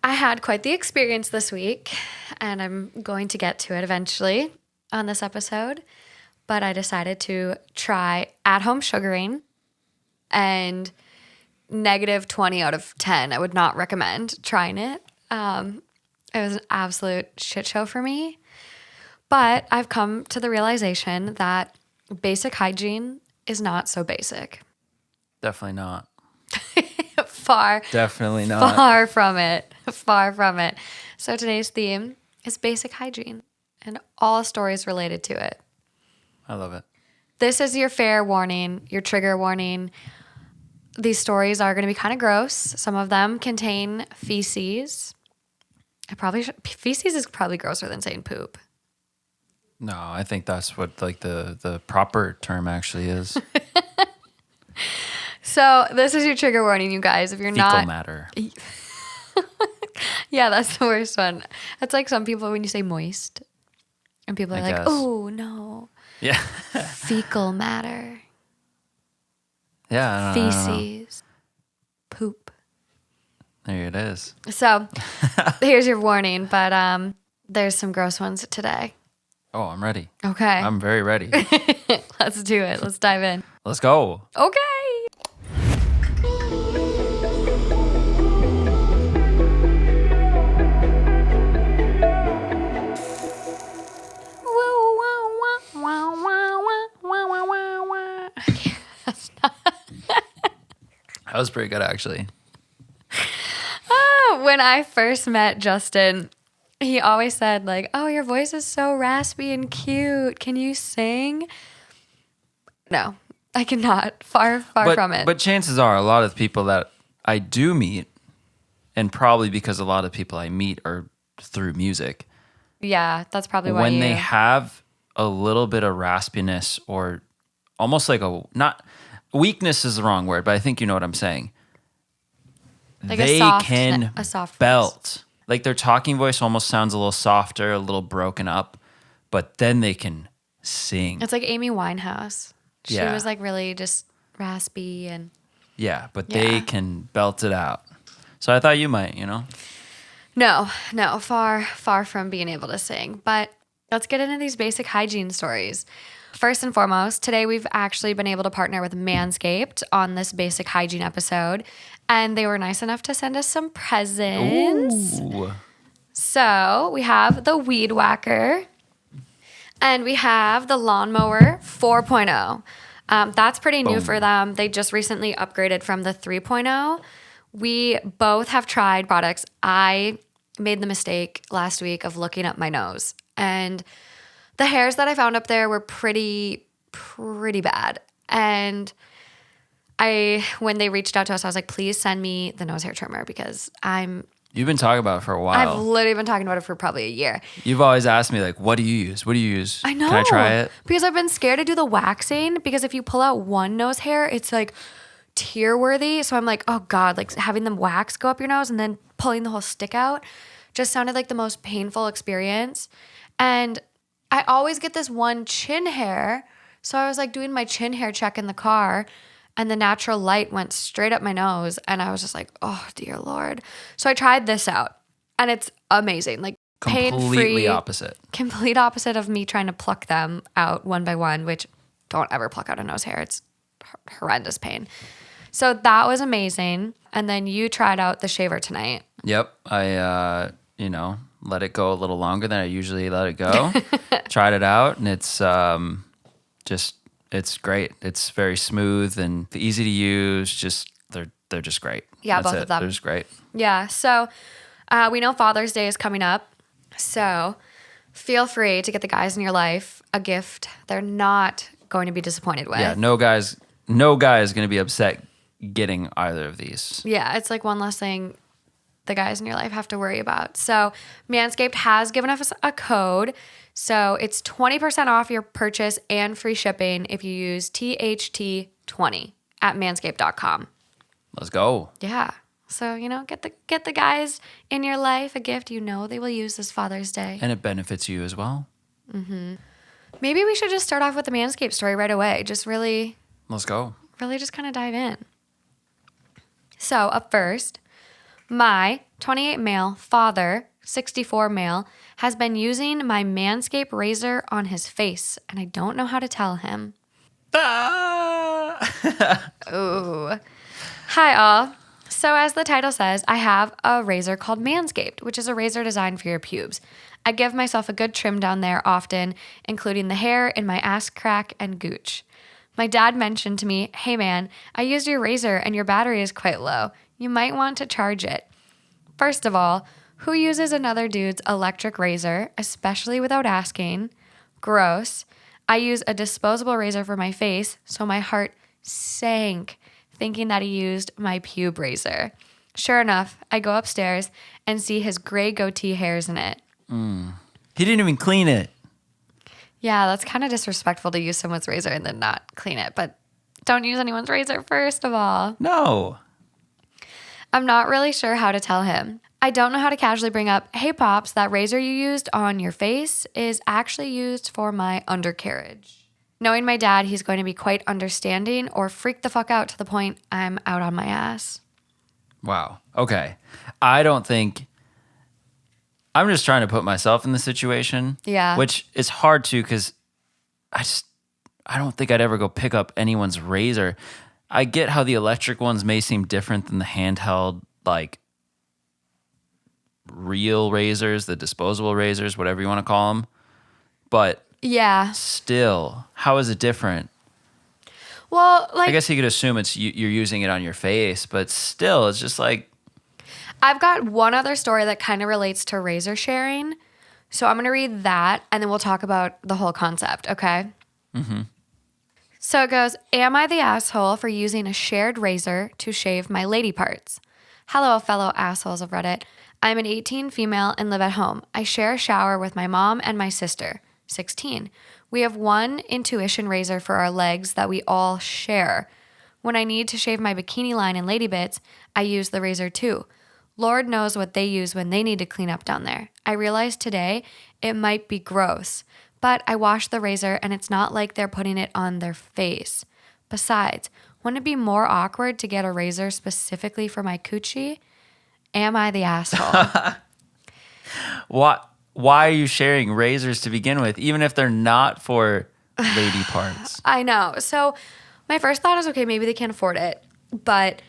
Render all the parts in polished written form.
I had quite the experience this week, and I'm going to get to it eventually on this episode. But I decided to try at-home sugaring, and negative 20 out of 10. I would not recommend trying it. It was an absolute shit show for me. But I've come to the realization that basic hygiene is not so basic. Definitely not. Definitely not. Far from it. Far from it. So today's theme is basic hygiene and all stories related to it. I love it. This is your fair warning, your trigger warning. These stories are going to be kind of gross. Some of them contain feces. Feces is probably grosser than saying poop. No, I think that's what like the proper term actually is. So this is your trigger warning, you guys. If you're Fecal matter. Yeah, that's the worst one. That's like some people when you say moist, and people are like, "Oh no." Yeah. Fecal matter. Yeah. Feces. Poop. There it is. So here's your warning, but there's some gross ones today. Oh, I'm ready. Okay. I'm very ready. Let's do it. Let's dive in. Let's go. Okay. That was pretty good, actually. When I first met Justin, he always said, like, "Oh, your voice is so raspy and cute. Can you sing?" No, I cannot. Far from it. But chances are a lot of people that I do meet, and probably because a lot of people I meet are through music. Yeah, that's probably why when they have a little bit of raspiness or almost like weakness is the wrong word, but I think you know what I'm saying. Like they can a soft belt. voice. Like their talking voice almost sounds a little softer, a little broken up, but then they can sing. It's like Amy Winehouse. She was like really just raspy and... Yeah, but they can belt it out. So I thought you might, you know? No, far from being able to sing. But let's get into these basic hygiene stories. First and foremost, today we've actually been able to partner with Manscaped on this basic hygiene episode, and they were nice enough to send us some presents. Ooh. So we have the Weed Whacker, and we have the Lawnmower 4.0. That's pretty new for them. They just recently upgraded from the 3.0. We both have tried products. I made the mistake last week of looking up my nose, and the hairs that I found up there were pretty bad. And when they reached out to us, I was like, please send me the nose hair trimmer because You've been talking about it for a while. I've literally been talking about it for probably a year. You've always asked me, like, what do you use? What do you use? I know. Can I try it? Because I've been scared to do the waxing because if you pull out one nose hair, it's like tear worthy. So I'm like, oh God, like having the wax go up your nose and then pulling the whole stick out just sounded like the most painful experience. And I always get this one chin hair. So I was like doing my chin hair check in the car and the natural light went straight up my nose. And I was just like, oh dear Lord. So I tried this out and it's amazing. Like Completely opposite. Complete opposite of me trying to pluck them out one by one, which don't ever pluck out a nose hair. It's horrendous pain. So that was amazing. And then you tried out the shaver tonight. Yep. I, let it go a little longer than I usually let it go. Tried it out, and it's it's great. It's very smooth and easy to use. Just they're just great. Yeah, That's both of them. They're just great. Yeah. So we know Father's Day is coming up. So feel free to get the guys in your life a gift they're not going to be disappointed with. Yeah, no guy is going to be upset getting either of these. Yeah, it's like one less thing the guys in your life have to worry about. So Manscaped has given us a code. So it's 20% off your purchase and free shipping if you use THT20 at manscaped.com. Let's go. Yeah. So, get the guys in your life a gift they will use this Father's Day. And it benefits you as well. Mm-hmm. Maybe we should just start off with the Manscaped story right away. Just really... Let's go. Really just kind of dive in. So, up first, My 28 male father, 64 male, has been using my Manscaped razor on his face, and I don't know how to tell him. Ooh. Hi, all. So, as the title says, I have a razor called Manscaped, which is a razor designed for your pubes. I give myself a good trim down there often, including the hair in my ass crack and gooch. My dad mentioned to me, hey man, I used your razor and your battery is quite low. You might want to charge it. First of all, who uses another dude's electric razor, especially without asking? Gross. I use a disposable razor for my face, so my heart sank thinking that he used my pube razor. Sure enough, I go upstairs and see his gray goatee hairs in it. He didn't even clean it. Yeah, that's kind of disrespectful to use someone's razor and then not clean it, but don't use anyone's razor first of all. No. I'm not really sure how to tell him. I don't know how to casually bring up, hey Pops, that razor you used on your face is actually used for my undercarriage. Knowing my dad, he's going to be quite understanding or freak the fuck out to the point I'm out on my ass. Wow. Okay. I don't think... I'm just trying to put myself in the situation. Yeah. Which is hard to because I don't think I'd ever go pick up anyone's razor. I get how the electric ones may seem different than the handheld, like real razors, the disposable razors, whatever you want to call them. But yeah, still, how is it different? Well, like, I guess you could assume you're using it on your face, but still, it's just like... I've got one other story that kind of relates to razor sharing. So I'm going to read that, and then we'll talk about the whole concept, okay? Mm-hmm. So it goes, am I the asshole for using a shared razor to shave my lady parts? Hello, fellow assholes of Reddit. I'm an 18 female and live at home. I share a shower with my mom and my sister, 16. We have one intuition razor for our legs that we all share. When I need to shave my bikini line and lady bits, I use the razor too. Lord knows what they use when they need to clean up down there. I realized today it might be gross, but I wash the razor and it's not like they're putting it on their face. Besides, wouldn't it be more awkward to get a razor specifically for my coochie? Am I the asshole? Why are you sharing razors to begin with, even if they're not for lady parts? I know. So my first thought is, okay, maybe they can't afford it, but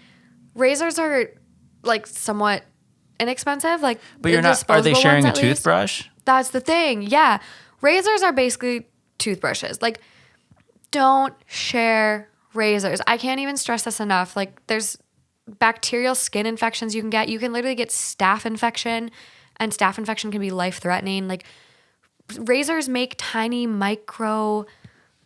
razors are like somewhat inexpensive. Like, but you're not. Are they sharing a toothbrush? That's the thing. Yeah, razors are basically toothbrushes. Like, don't share razors. I can't even stress this enough. Like, there's bacterial skin infections you can get. You can literally get staph infection, and staph infection can be life-threatening. Like, razors make tiny micro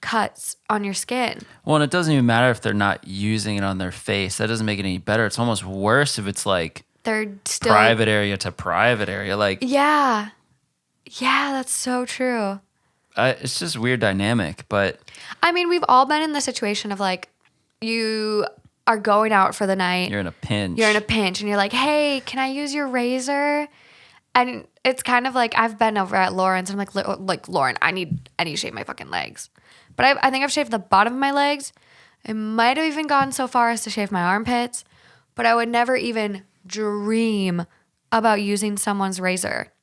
cuts on your skin. Well, and it doesn't even matter if they're not using it on their face. That doesn't make it any better. It's almost worse if it's like they're still private area to private area. Like, yeah, that's so true. It's just a weird dynamic. But I mean, we've all been in the situation of like, you are going out for the night. You're in a pinch. And you're like, hey, can I use your razor? And it's kind of like, I've been over at Lauren's and I'm like Lauren, I need to shave my fucking legs. But I think I've shaved the bottom of my legs. I might have even gone so far as to shave my armpits, but I would never even dream about using someone's razor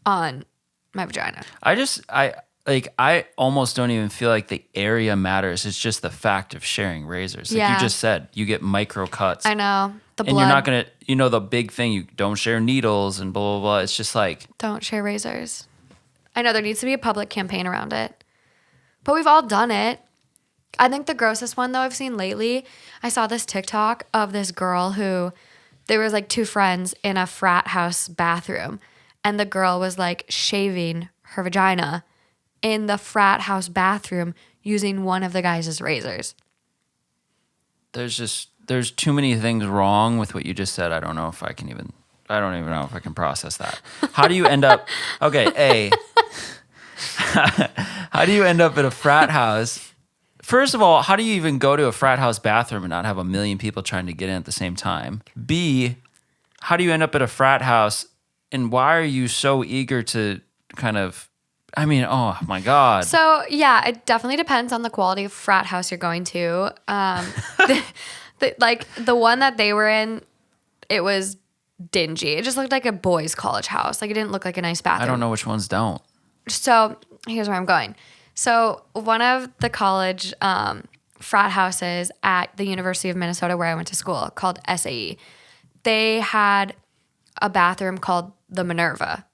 on my vagina. I almost don't even feel like the area matters. It's just the fact of sharing razors. Like you just said, you get micro cuts. I know. The blood. And you're not going to, the big thing, you don't share needles and blah, blah, blah. It's just like. Don't share razors. I know there needs to be a public campaign around it. But we've all done it. I think the grossest one, though, I've seen lately, I saw this TikTok of this girl who, there was like two friends in a frat house bathroom. And the girl was like shaving her vagina in the frat house bathroom using one of the guys' razors. There's too many things wrong with what you just said. I don't even know if I can process that. How do you end up, okay, how do you end up at a frat house? First of all, how do you even go to a frat house bathroom and not have a million people trying to get in at the same time? B, how do you end up at a frat house and why are you so eager to kind of, oh my God. So yeah, it definitely depends on the quality of frat house you're going to. The one that they were in, it was dingy. It just looked like a boys' college house. Like it didn't look like a nice bathroom. I don't know which ones don't. So here's where I'm going. So one of the college frat houses at the University of Minnesota where I went to school called SAE, they had a bathroom called the Minerva.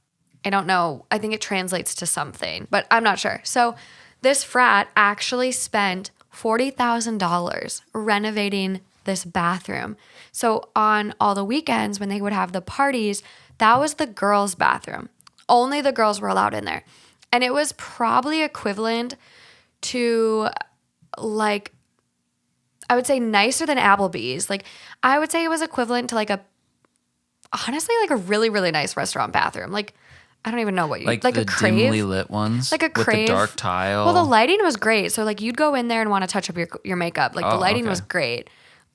I don't know. I think it translates to something, but I'm not sure. So this frat actually spent $40,000 renovating this bathroom. So on all the weekends when they would have the parties, that was the girls' bathroom. Only the girls were allowed in there. And it was probably equivalent to like, I would say nicer than Applebee's. Like I would say it was equivalent to like honestly like a really, really nice restaurant bathroom. Like I don't even know what you like like the a Crave, dimly lit ones, like a with Crave. the dark tile. Well, the lighting was great. So like you'd go in there and want to touch up your makeup. Like the lighting was great.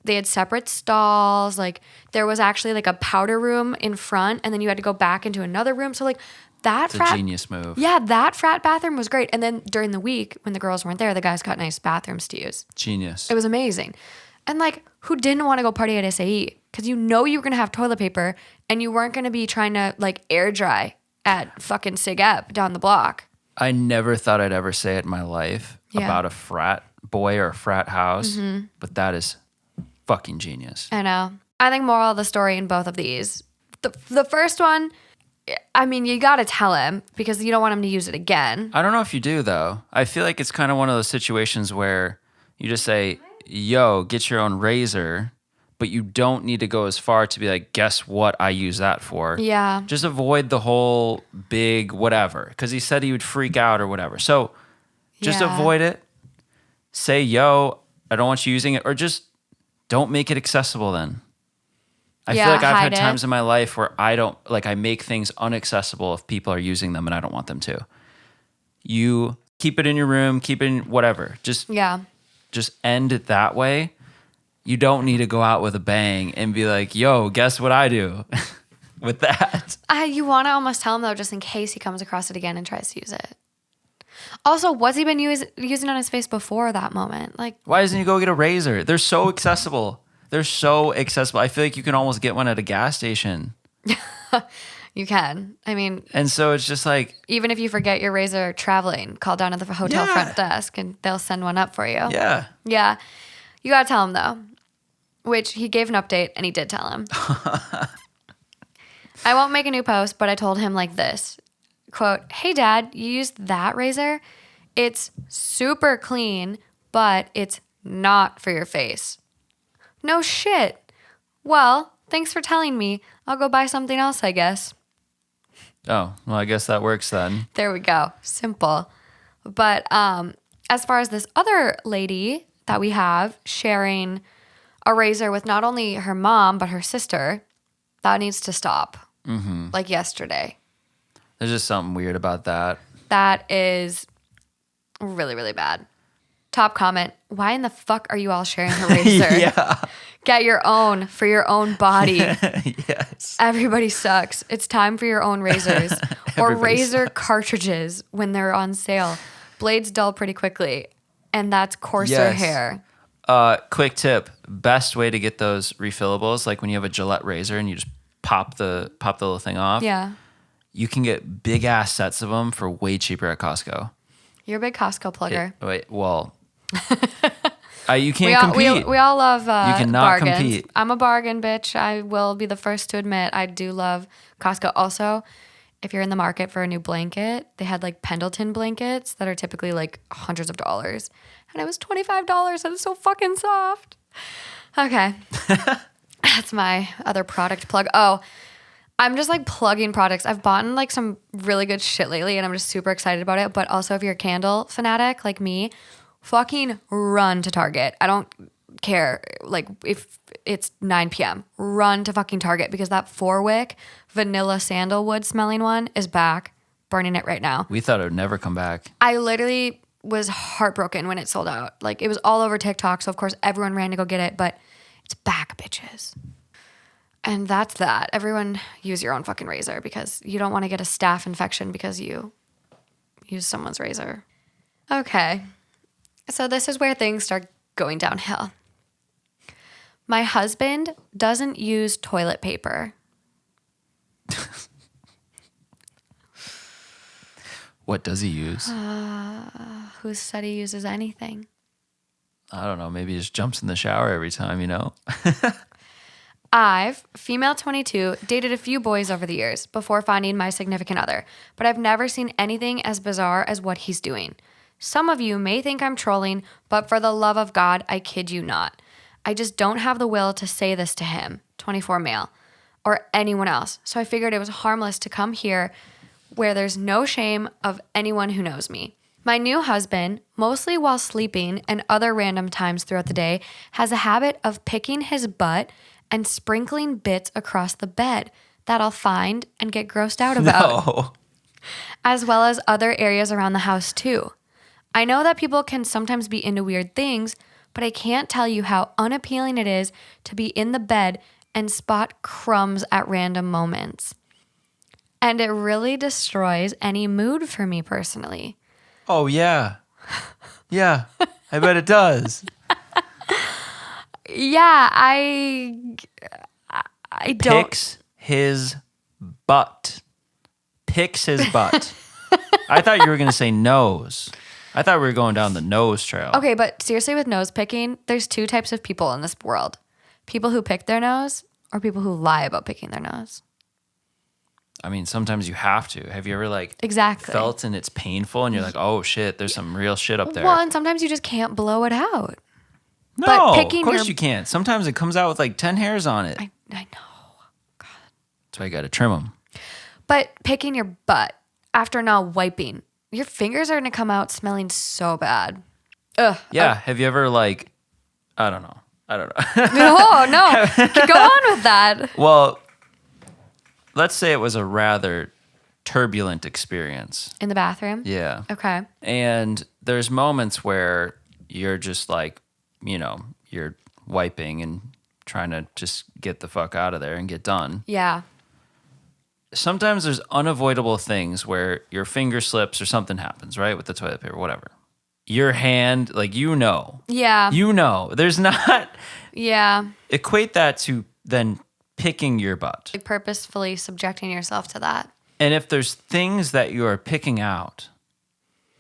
They had separate stalls. Like there was actually like a powder room in front, and then you had to go back into another room. So like that it's a genius move. Yeah, that frat bathroom was great. And then during the week when the girls weren't there, the guys got nice bathrooms to use. Genius. It was amazing. And like, who didn't want to go party at SAE? Because you know you were gonna have toilet paper, and you weren't gonna be trying to like air dry at fucking Sig Ep down the block. I never thought I'd ever say it in my life about a frat boy or a frat house, but that is fucking genius. I know. I think moral of the story in both of these. The first one, I mean, you got to tell him because you don't want him to use it again. I don't know if you do, though. I feel like it's kind of one of those situations where you just say, yo, get your own razor, but you don't need to go as far to be like, guess what I use that for? Yeah. Just avoid the whole big whatever, because he said he would freak out or whatever. So just avoid it. Say, yo, I don't want you using it, or just don't make it accessible then. I feel like I've had times in my life where I make things unaccessible if people are using them and I don't want them to. You keep it in your room, keep it in whatever. Just end it that way. You don't need to go out with a bang and be like, yo, guess what I do with that. You want to almost tell him, though, just in case he comes across it again and tries to use it. Also, what's he been using on his face before that moment? Like, why doesn't he go get a razor? They're so accessible. I feel like you can almost get one at a gas station. You can. I mean, and so it's just like, even if you forget your razor traveling, call down to the hotel front desk and they'll send one up for you. Yeah. Yeah. You got to tell him, though, which he gave an update and he did tell him. I won't make a new post, but I told him like this, quote, "Hey, Dad, you used that razor? It's super clean, but it's not for your face." "No shit. Well, thanks for telling me. I'll go buy something else, I guess." Oh, well, I guess that works then. There we go. Simple. But as far as this other lady that we have sharing a razor with not only her mom, but her sister, that needs to stop. Mm-hmm. Like yesterday. There's just something weird about that. That is really, really bad. Top comment, why in the fuck are you all sharing her razor? Yeah. Get your own for your own body. Yes. Everybody sucks. It's time for your own razors. Or razor cartridges when they're on sale. Blades dull pretty quickly. And that's coarser hair. Quick tip. Best way to get those refillables, like when you have a Gillette razor and you just pop the little thing off. Yeah. You can get big ass sets of them for way cheaper at Costco. You're a big Costco plugger. You can't compete. We all love you cannot bargains. Compete. I'm a bargain bitch. I will be the first to admit I do love Costco. Also, if you're in the market for a new blanket, they had like Pendleton blankets that are typically like hundreds of dollars. And it was $25 and it's so fucking soft. Okay. That's my other product plug. Oh, I'm just like plugging products. I've bought like some really good shit lately and I'm just super excited about it. But also if you're a candle fanatic like me, fucking run to Target. I don't care like if it's 9 p.m. Run to fucking Target because that 4-wick vanilla sandalwood smelling one is back. Burning it right now. We thought it would never come back. I literally was heartbroken when it sold out. Like it was all over TikTok. So of course everyone ran to go get it, but it's back, bitches. And that's that. Everyone use your own fucking razor because you don't want to get a staph infection because you use someone's razor. Okay. So this is where things start going downhill. My husband doesn't use toilet paper What does he use? Who said he uses anything? I don't know. Maybe he just jumps in the shower every time, you know? I've, female 22, dated a few boys over the years before finding my significant other, but I've never seen anything as bizarre as what he's doing. Some of you may think I'm trolling, but for the love of God, I kid you not. I just don't have the will to say this to him, 24 male, or anyone else, so I figured it was harmless to come here where there's no shame of anyone who knows me. My new husband, mostly while sleeping and other random times throughout the day, has a habit of picking his butt and sprinkling bits across the bed that I'll find and get grossed out about, No. as well as other areas around the house too. I know that people can sometimes be into weird things, but I can't tell you how unappealing it is to be in the bed and spot crumbs at random moments. And it really destroys any mood for me personally. Oh, yeah. Yeah, I bet it does. Yeah, I don't. Picks his butt. Picks his butt. I thought you were going to say nose. I thought we were going down the nose trail. Okay, but seriously, with nose picking, there's two types of people in this world. People who pick their nose or people who lie about picking their nose. I mean, sometimes you have to. Have you ever Exactly. felt and it's painful and you're like, oh shit, there's some real shit up there. Well, and sometimes you just can't blow it out. No, but picking of course your- you can't. Sometimes it comes out with 10 hairs on it. I know. That's why you got to trim them. But picking your butt after not wiping, your fingers are going to come out smelling so bad. Ugh. Yeah. Have you ever I don't know. No. Go on with that. Well, let's say it was a rather turbulent experience. In the bathroom? Yeah. Okay. And there's moments where you're just you're wiping and trying to just get the fuck out of there and get done. Yeah. Sometimes there's unavoidable things where your finger slips or something happens, right? With the toilet paper, whatever. Your hand, Yeah. There's not, Yeah. equate that to then picking your butt. Purposefully subjecting yourself to that. And if there's things that you are picking out,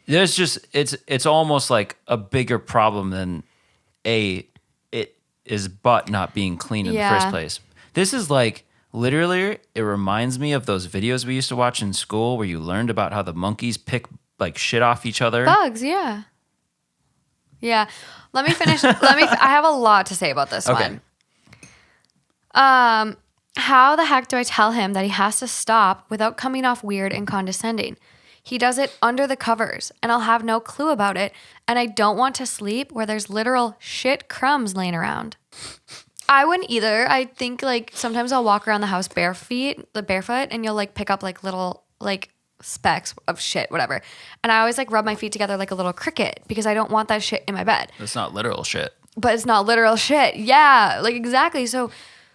there's just, it's almost like a bigger problem than it is butt not being clean in the first place. This is literally, it reminds me of those videos we used to watch in school where you learned about how the monkeys pick shit off each other. Bugs, yeah. Yeah. Let me finish. I have a lot to say about this one. How the heck do I tell him that he has to stop without coming off weird and condescending? He does it under the covers, and I'll have no clue about it, and I don't want to sleep where there's literal shit crumbs laying around. I wouldn't either. I think sometimes I'll walk around the house barefoot, and you'll pick up little specks of shit, whatever. And I always rub my feet together like a little cricket because I don't want that shit in my bed. That's not literal shit. But it's not literal shit. Yeah, exactly. So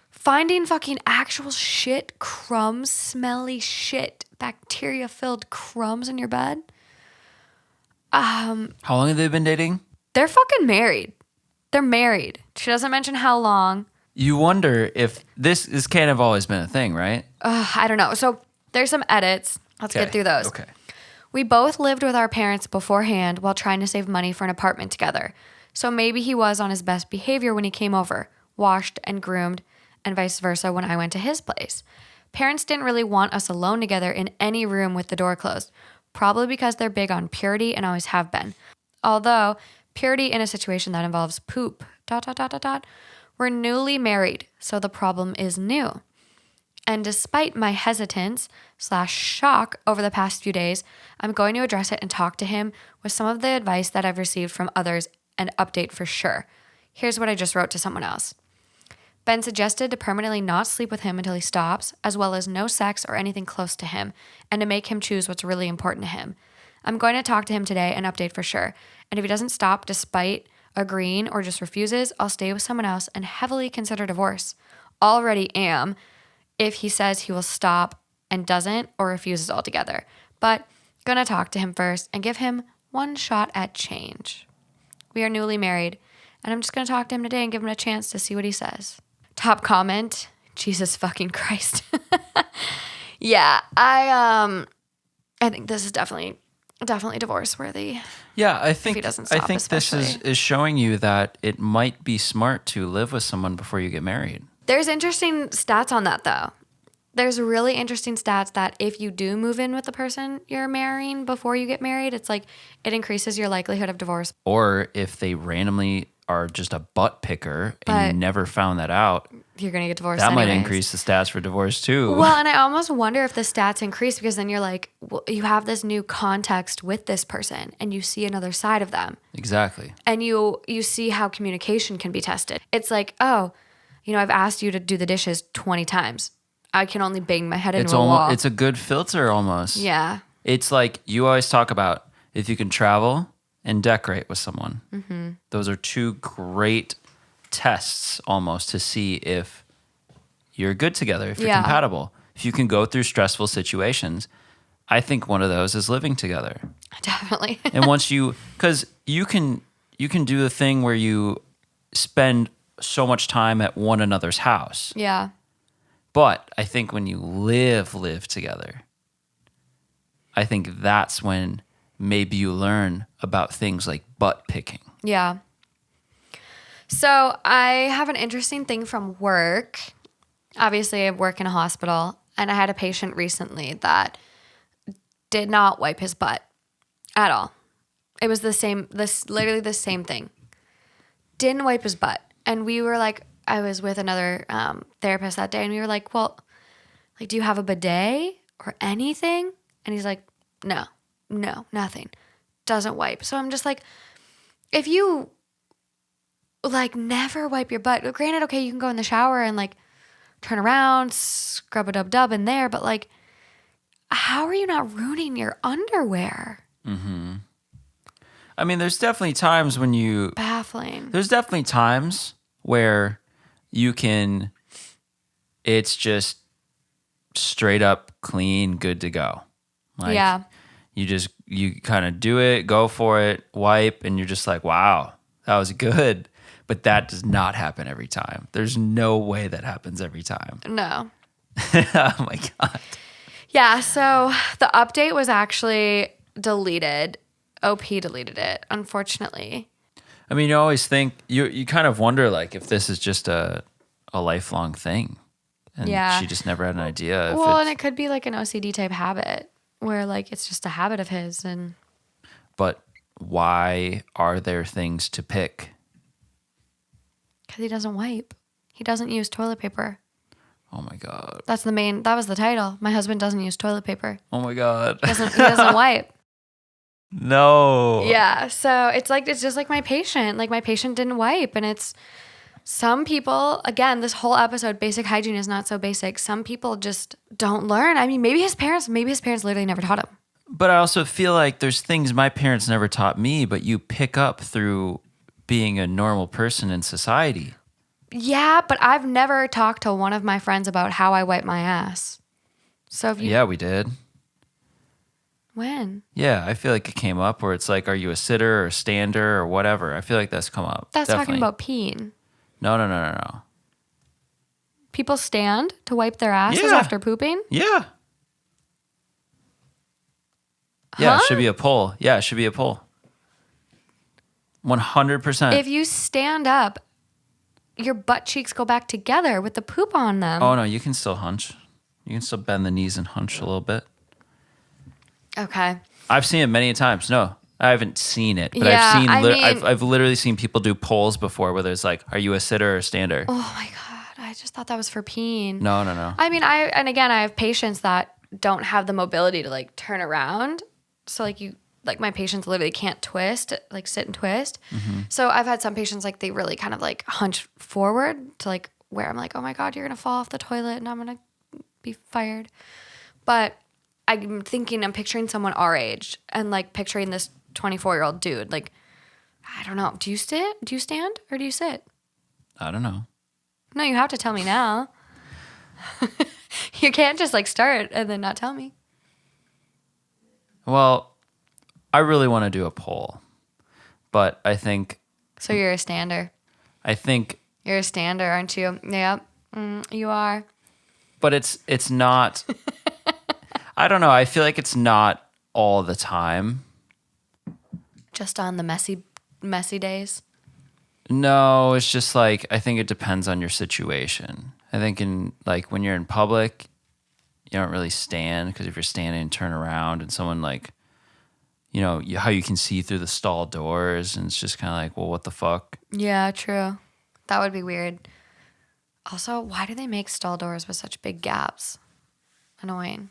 finding fucking actual shit, crumbs, smelly shit, bacteria-filled crumbs in your bed. How long have they been dating? They're fucking married. They're married. She doesn't mention how long. You wonder if this is kind of always been a thing, right? I don't know. So there's some edits. Let's get through those. Okay. We both lived with our parents beforehand while trying to save money for an apartment together. So maybe he was on his best behavior when he came over, washed and groomed, and vice versa when I went to his place. Parents didn't really want us alone together in any room with the door closed, probably because they're big on purity and always have been. Although, purity in a situation that involves poop, ... We're newly married, so the problem is new. And despite my hesitance / shock over the past few days, I'm going to address it and talk to him with some of the advice that I've received from others and update for sure. Here's what I just wrote to someone else. Ben suggested to permanently not sleep with him until he stops, as well as no sex or anything close to him, and to make him choose what's really important to him. I'm going to talk to him today and update for sure. And if he doesn't stop despite agreeing or just refuses, I'll stay with someone else and heavily consider divorce. Already am, if he says he will stop and doesn't or refuses altogether. But gonna talk to him first and give him one shot at change. We are newly married, and I'm just gonna talk to him today and give him a chance to see what he says. Top comment, Jesus fucking Christ. Yeah, I think this is definitely definitely divorce worthy. Yeah, I think he doesn't stop, this especially. is showing you that it might be smart to live with someone before you get married. There's interesting stats on that, though. There's really interesting stats that if you do move in with the person you're marrying before you get married, it's like it increases your likelihood of divorce. Or if they randomly are just a butt picker and But you never found that out, you're going to get divorced that might anyways. increase the stats for divorce too. Well, and I almost wonder if the stats increase because then you're like, well, you have this new context with this person and you see another side of them. Exactly. And you see how communication can be tested. It's like, oh, I've asked you to do the dishes 20 times. I can only bang my head into a wall. It's a good filter almost. Yeah. It's like you always talk about if you can travel and decorate with someone. Mm-hmm. Those are two great tests almost to see if you're good together, if you're compatible. If you can go through stressful situations, I think one of those is living together. Definitely. And because you can do the thing where you spend so much time at one another's house. Yeah. But I think when you live together, I think that's when maybe you learn about things like butt picking. Yeah. So I have an interesting thing from work. Obviously, I work in a hospital, and I had a patient recently that did not wipe his butt at all. It was literally the same thing. Didn't wipe his butt. And we were like, I was with another therapist that day, and we were like, well, like, do you have a bidet or anything? And he's like, no, nothing. Doesn't wipe. So I'm just like, if you like never wipe your butt, granted, okay, you can go in the shower and like turn around, scrub a dub in there, but like, how are you not ruining your underwear? Mm-hmm. I mean, there's definitely times when Baffling. There's definitely times where you can, it's just straight up clean, good to go. Like, yeah. You kind of do it, go for it, wipe, and you're just like, wow, that was good. But that does not happen every time. There's no way that happens every time. No. Oh my God. Yeah. So the update was actually deleted. OP deleted it, unfortunately. I mean, you always think, you kind of wonder like if this is just a lifelong thing. And she just never had an idea. Well, and it could be like an OCD type habit where like it's just a habit of his. But why are there things to pick? Because he doesn't wipe. He doesn't use toilet paper. Oh my God. That was the title. My husband doesn't use toilet paper. Oh my God. He doesn't wipe. No. Yeah. So it's just like my patient. Like my patient didn't wipe. And it's some people, again, this whole episode, basic hygiene is not so basic. Some people just don't learn. I mean, maybe his parents literally never taught him. But I also feel like there's things my parents never taught me, but you pick up through being a normal person in society. Yeah, but I've never talked to one of my friends about how I wipe my ass. So Yeah, we did. When? Yeah, I feel like it came up where it's like, are you a sitter or a stander or whatever? I feel like that's come up. That's Definitely. talking about peeing. No. People stand to wipe their asses after pooping? Yeah. Yeah, Huh? it should be a poll. Yeah, it should be a poll. 100%. If you stand up, your butt cheeks go back together with the poop on them. Oh, no, you can still hunch. You can still bend the knees and hunch a little bit. Okay. I've seen it many times. No, I haven't seen it, but Yeah, I've literally seen people do polls before where there's like, are you a sitter or a stander? Oh my God. I just thought that was for peeing. No. I mean, I have patients that don't have the mobility to like turn around. So like my patients literally can't twist, like sit and twist. Mm-hmm. So I've had some patients like they really kind of like hunch forward to like where I'm like, oh my God, you're going to fall off the toilet and I'm going to be fired. But I'm picturing someone our age and like picturing this 24-year-old dude. Like, I don't know. Do you stand or do you sit? I don't know. No, you have to tell me now. You can't just like start and then not tell me. Well, I really want to do a poll, but I think... So you're a stander. I think... You're a stander, aren't you? Yep, you are. But it's not... I don't know. I feel like it's not all the time. Just on the messy days? No, it's just like I think it depends on your situation. I think in like when you're in public, you don't really stand because if you're standing and turn around and someone like, how you can see through the stall doors and it's just kind of like, well, what the fuck? Yeah, true. That would be weird. Also, why do they make stall doors with such big gaps? Annoying.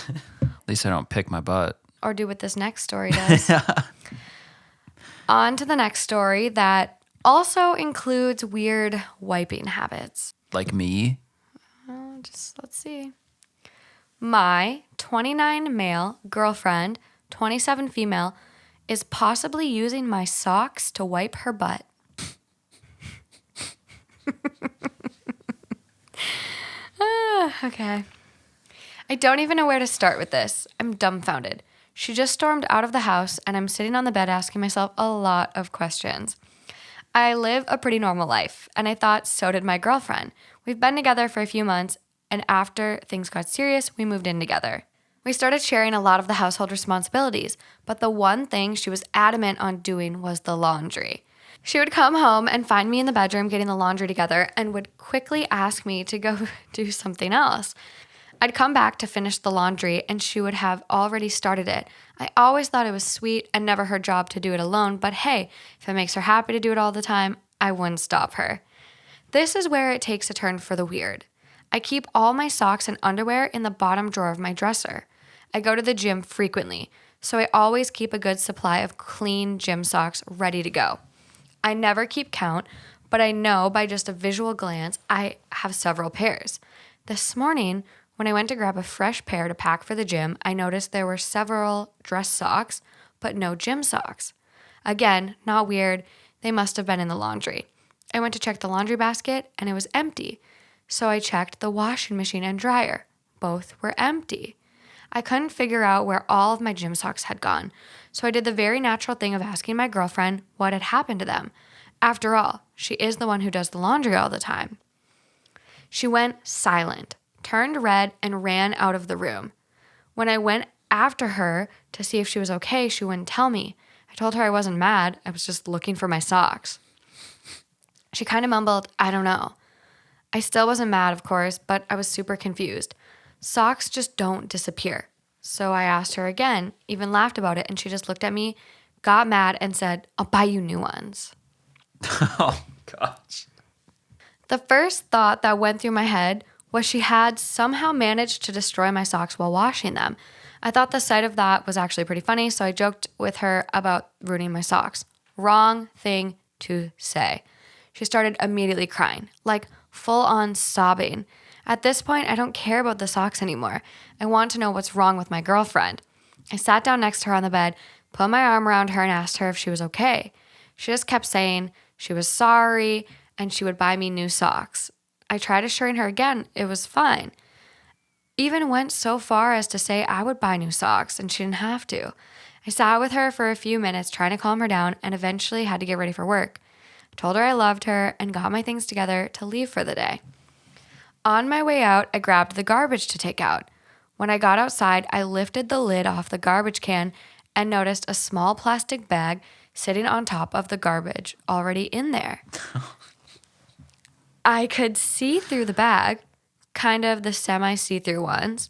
At least I don't pick my butt. Or do what this next story does. On to the next story that also includes weird wiping habits. Like me? Let's see. My 29 male girlfriend, 27 female, is possibly using my socks to wipe her butt. Okay. I don't even know where to start with this. I'm dumbfounded. She just stormed out of the house, and I'm sitting on the bed asking myself a lot of questions. I live a pretty normal life, and I thought so did my girlfriend. We've been together for a few months, and after things got serious, we moved in together. We started sharing a lot of the household responsibilities, but the one thing she was adamant on doing was the laundry. She would come home and find me in the bedroom getting the laundry together and would quickly ask me to go do something else. I'd come back to finish the laundry and she would have already started it. I always thought it was sweet and never her job to do it alone, but hey, if it makes her happy to do it all the time, I wouldn't stop her. This is where it takes a turn for the weird. I keep all my socks and underwear in the bottom drawer of my dresser. I go to the gym frequently, so I always keep a good supply of clean gym socks ready to go. I never keep count, but I know by just a visual glance I have several pairs. This morning, when I went to grab a fresh pair to pack for the gym, I noticed there were several dress socks, but no gym socks. Again, not weird. They must have been in the laundry. I went to check the laundry basket and it was empty. So I checked the washing machine and dryer. Both were empty. I couldn't figure out where all of my gym socks had gone. So I did the very natural thing of asking my girlfriend what had happened to them. After all, she is the one who does the laundry all the time. She went silent, turned red, and ran out of the room. When I went after her to see if she was okay, she wouldn't tell me. I told her I wasn't mad. I was just looking for my socks. She kind of mumbled, I don't know. I still wasn't mad, of course, but I was super confused. Socks just don't disappear. So I asked her again, even laughed about it, and she just looked at me, got mad, and said, I'll buy you new ones. Oh, gosh. The first thought that went through my head was she had somehow managed to destroy my socks while washing them. I thought the sight of that was actually pretty funny, so I joked with her about ruining my socks. Wrong thing to say. She started immediately crying, like full on sobbing. At this point, I don't care about the socks anymore. I want to know what's wrong with my girlfriend. I sat down next to her on the bed, put my arm around her and asked her if she was okay. She just kept saying she was sorry and she would buy me new socks. I tried assuring her again it was fine. Even went so far as to say I would buy new socks and she didn't have to. I sat with her for a few minutes trying to calm her down and eventually had to get ready for work. I told her I loved her and got my things together to leave for the day. On my way out, I grabbed the garbage to take out. When I got outside, I lifted the lid off the garbage can and noticed a small plastic bag sitting on top of the garbage already in there. I could see through the bag, kind of the semi-see-through ones.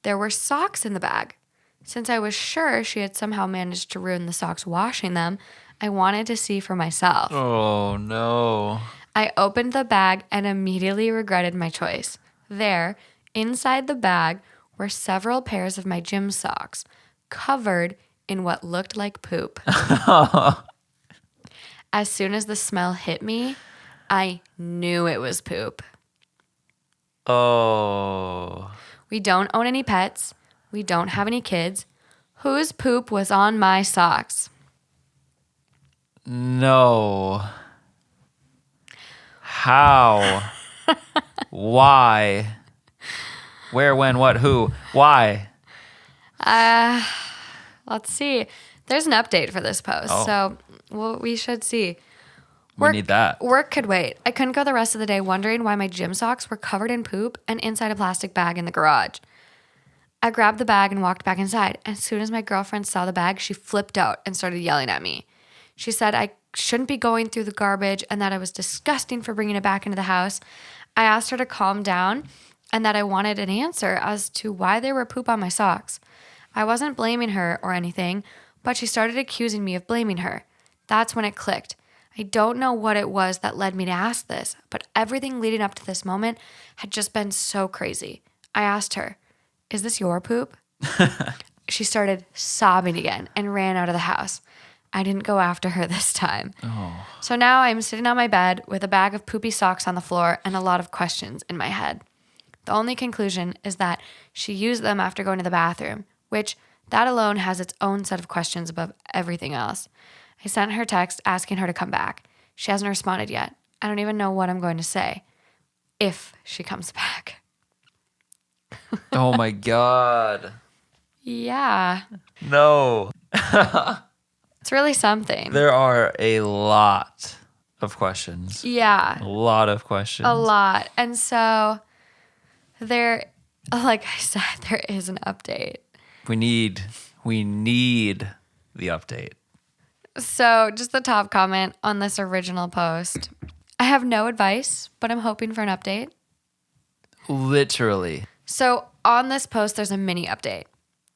There were socks in the bag. Since I was sure she had somehow managed to ruin the socks washing them, I wanted to see for myself. Oh, no. I opened the bag and immediately regretted my choice. There, inside the bag, were several pairs of my gym socks, covered in what looked like poop. As soon as the smell hit me, I knew it was poop. Oh. We don't own any pets. We don't have any kids. Whose poop was on my socks? No. How? Why? Where, when, what, who? Why? Let's see. There's an update for this post, so we should see. We need that. Work could wait. I couldn't go the rest of the day wondering why my gym socks were covered in poop and inside a plastic bag in the garage. I grabbed the bag and walked back inside. As soon as my girlfriend saw the bag, she flipped out and started yelling at me. She said I shouldn't be going through the garbage and that I was disgusting for bringing it back into the house. I asked her to calm down and that I wanted an answer as to why there were poop on my socks. I wasn't blaming her or anything, but she started accusing me of blaming her. That's when it clicked. I don't know what it was that led me to ask this, but everything leading up to this moment had just been so crazy. I asked her, "Is this your poop?" She started sobbing again and ran out of the house. I didn't go after her this time. Oh. So now I'm sitting on my bed with a bag of poopy socks on the floor and a lot of questions in my head. The only conclusion is that she used them after going to the bathroom, which that alone has its own set of questions above everything else. I sent her a text asking her to come back. She hasn't responded yet. I don't even know what I'm going to say if she comes back. Oh my God. Yeah, No. it's really something. There are a lot of questions. Yeah, A lot of questions. a lot. And so there, like I said, there is an update. We need the update. So just the top comment on this original post. I have no advice, but I'm hoping for an update. Literally. So on this post, there's a mini update.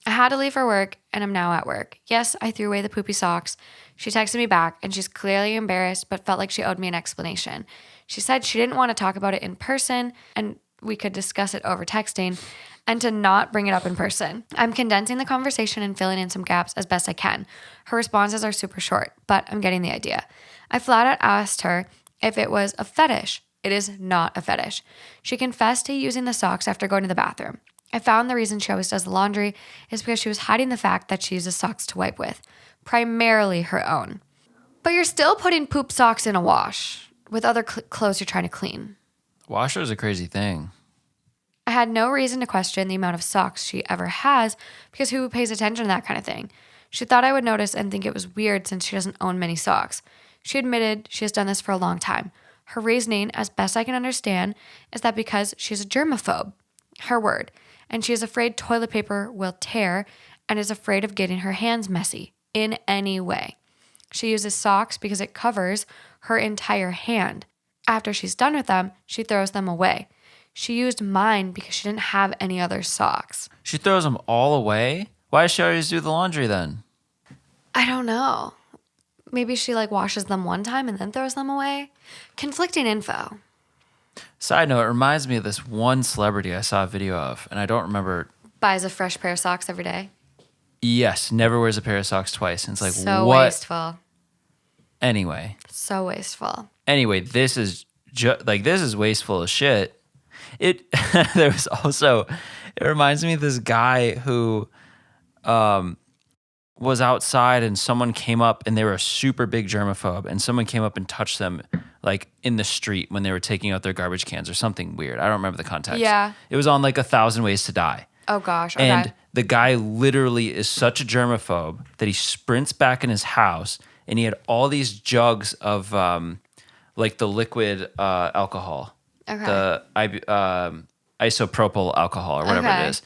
I had to leave for work and I'm now at work. Yes, I threw away the poopy socks. She texted me back and she's clearly embarrassed, but felt like she owed me an explanation. She said she didn't want to talk about it in person and we could discuss it over texting and to not bring it up in person. I'm condensing the conversation and filling in some gaps as best I can. Her responses are super short, but I'm getting the idea. I flat out asked her if it was a fetish. It is not a fetish. She confessed to using the socks after going to the bathroom. I found the reason she always does the laundry is because she was hiding the fact that she uses socks to wipe with, primarily her own. But you're still putting poop socks in a wash with other clothes you're trying to clean. Washer is a crazy thing. I had no reason to question the amount of socks she ever has because who pays attention to that kind of thing? She thought I would notice and think it was weird since she doesn't own many socks. She admitted she has done this for a long time. Her reasoning, as best I can understand, is that because she's a germaphobe, her word, and she is afraid toilet paper will tear and is afraid of getting her hands messy in any way. She uses socks because it covers her entire hand. After she's done with them, she throws them away. She used mine because she didn't have any other socks. She throws them all away? Why does she always do the laundry then? I don't know. Maybe she washes them one time and then throws them away. Conflicting info. Side note, it reminds me of this one celebrity I saw a video of, and I don't remember. Buys a fresh pair of socks every day. Yes, never wears a pair of socks twice. And it's like, So what? wasteful. Anyway, So wasteful. this is this is wasteful as shit. It there was also, it reminds me of this guy who was outside and someone came up and they were a super big germaphobe and someone came up and touched them in the street when they were taking out their garbage cans or something weird. I don't remember the context. Yeah. It was on 1,000 Ways to Die. Oh gosh. Okay. And the guy literally is such a germaphobe that he sprints back in his house and he had all these jugs of the liquid alcohol. Okay. The isopropyl alcohol or whatever Okay. it is.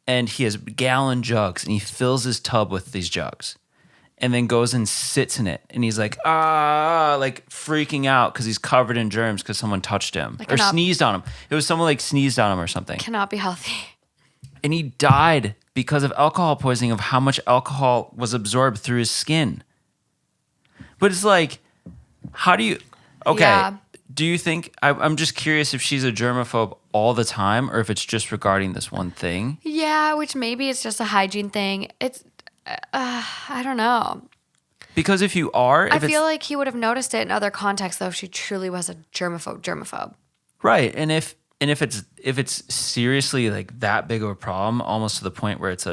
And he has gallon jugs and he fills his tub with these jugs and then goes and sits in it. And he's freaking out because he's covered in germs because someone touched him or sneezed on him. It was someone sneezed on him or something. Cannot be healthy. And he died because of alcohol poisoning of how much alcohol was absorbed through his skin. But it's how do you, okay. Yeah. Do you think, I'm just curious if she's a germaphobe all the time or if it's just regarding this one thing. Yeah, which maybe it's just a hygiene thing. It's, I don't know. Because if you are, I feel like he would have noticed it in other contexts though if she truly was a germaphobe. Right. And if it's seriously that big of a problem, almost to the point where it's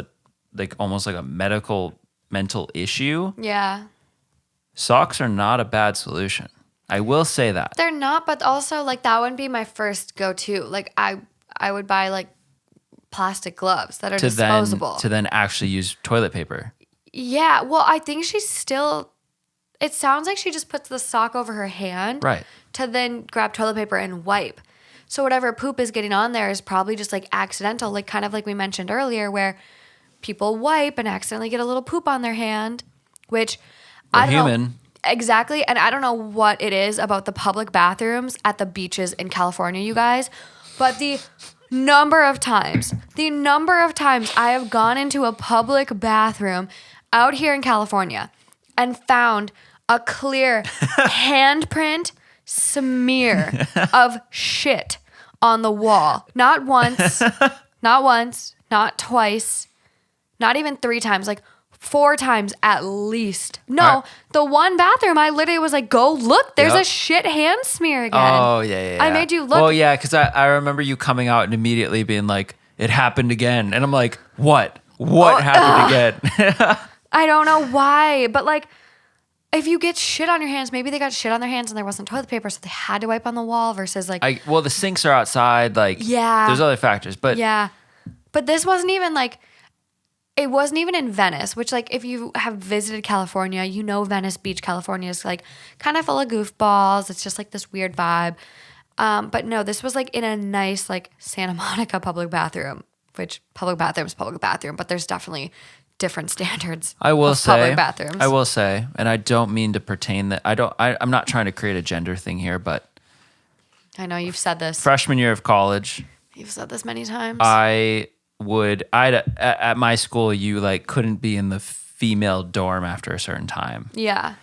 almost like a mental issue. Yeah. Socks are not a bad solution. I will say that. They're not, but also that wouldn't be my first go-to. I would buy plastic gloves that are disposable. To then actually use toilet paper. Yeah, well, I think she's still, it sounds like she just puts the sock over her hand. Right. To then grab toilet paper and wipe. So whatever poop is getting on there is probably just like accidental, like kind of like we mentioned earlier, where people wipe and accidentally get a little poop on their hand, which We're I don't human. know. Exactly. And I don't know what it is about the public bathrooms at the beaches in California, you guys, but the number of times I have gone into a public bathroom out here in California and found a clear handprint smear of shit on the wall. Not once, not twice, not even 3 times, like 4 times at least. No, the one bathroom I literally was like, go look, there's a shit hand smear again. Oh, yeah. I made you look. Well, yeah, because I remember you coming out and immediately being like, it happened again. And I'm like, what? What happened again? I don't know why, but like, if you get shit on your hands, maybe they got shit on their hands and there wasn't toilet paper, so they had to wipe on the wall versus like. Well, the sinks are outside. Like, Yeah. there's other factors. But Yeah. But this wasn't even like, it wasn't even in Venice, which like if you have visited California, you know Venice Beach, California is like kind of full of goofballs. It's just like this weird vibe. But no, this was like in a nice like Santa Monica public bathroom, which public bathroom is public bathroom, but there's definitely different standards of public bathrooms. I will say, and I don't mean to pertain that I'm not trying to create a gender thing here, but I know you've said this. freshman year of college, You've said this many times. at my school, you like couldn't be in the female dorm after a certain time. Yeah.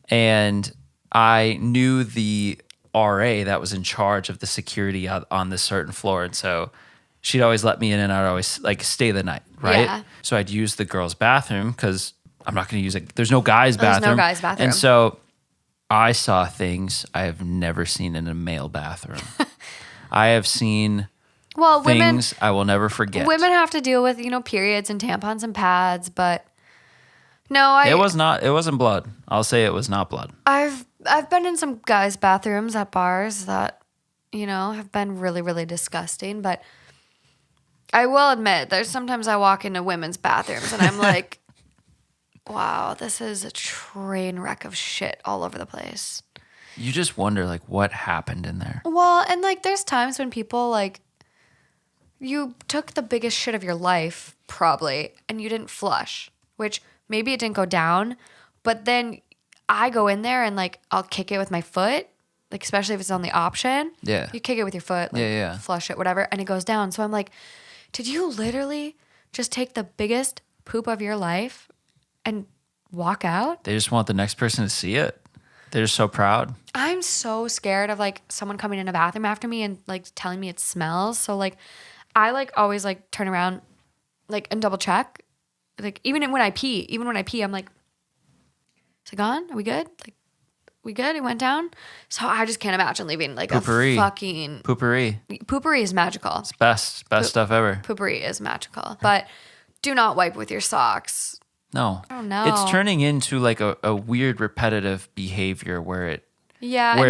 And I knew the RA that was in charge of the security on this certain floor. And so she'd always let me in and I'd always like stay the night, right? Yeah. So I'd use the girls' bathroom because I'm not going to use it. There's no guys' There's bathroom. no guys' bathroom. And so I saw things I have never seen in a male bathroom. I have seen Well, things I will never forget. women have to deal with, periods and tampons and pads, but no, It wasn't blood. I'll say it was not blood. I've been in some guys' bathrooms at bars that, have been really, really disgusting, but I will admit there's sometimes I walk into women's bathrooms and I'm like, wow, this is a train wreck of shit all over the place. You just wonder like what happened in there. Well, and like there's times when people like you took the biggest shit of your life probably and you didn't flush, which maybe it didn't go down, but then I go in there and like I'll kick it with my foot, like especially if it's on the option. Yeah. You kick it with your foot, like flush it, whatever, and it goes down. So I'm like, did you literally just take the biggest poop of your life and walk out? They just want the next person to see it. They're just so proud. I'm so scared of like someone coming in a bathroom after me and like telling me it smells. So like I like always like turn around like and double check. Like even when I pee, I'm like, is it gone? Are we good? Like, we good? It went down? So I just can't imagine leaving like Poopery. a fucking... Poopery. Poopery is magical. It's best stuff ever. Poopery is magical. But do not wipe with your socks. No. Oh, no. It's turning into like a weird repetitive behavior where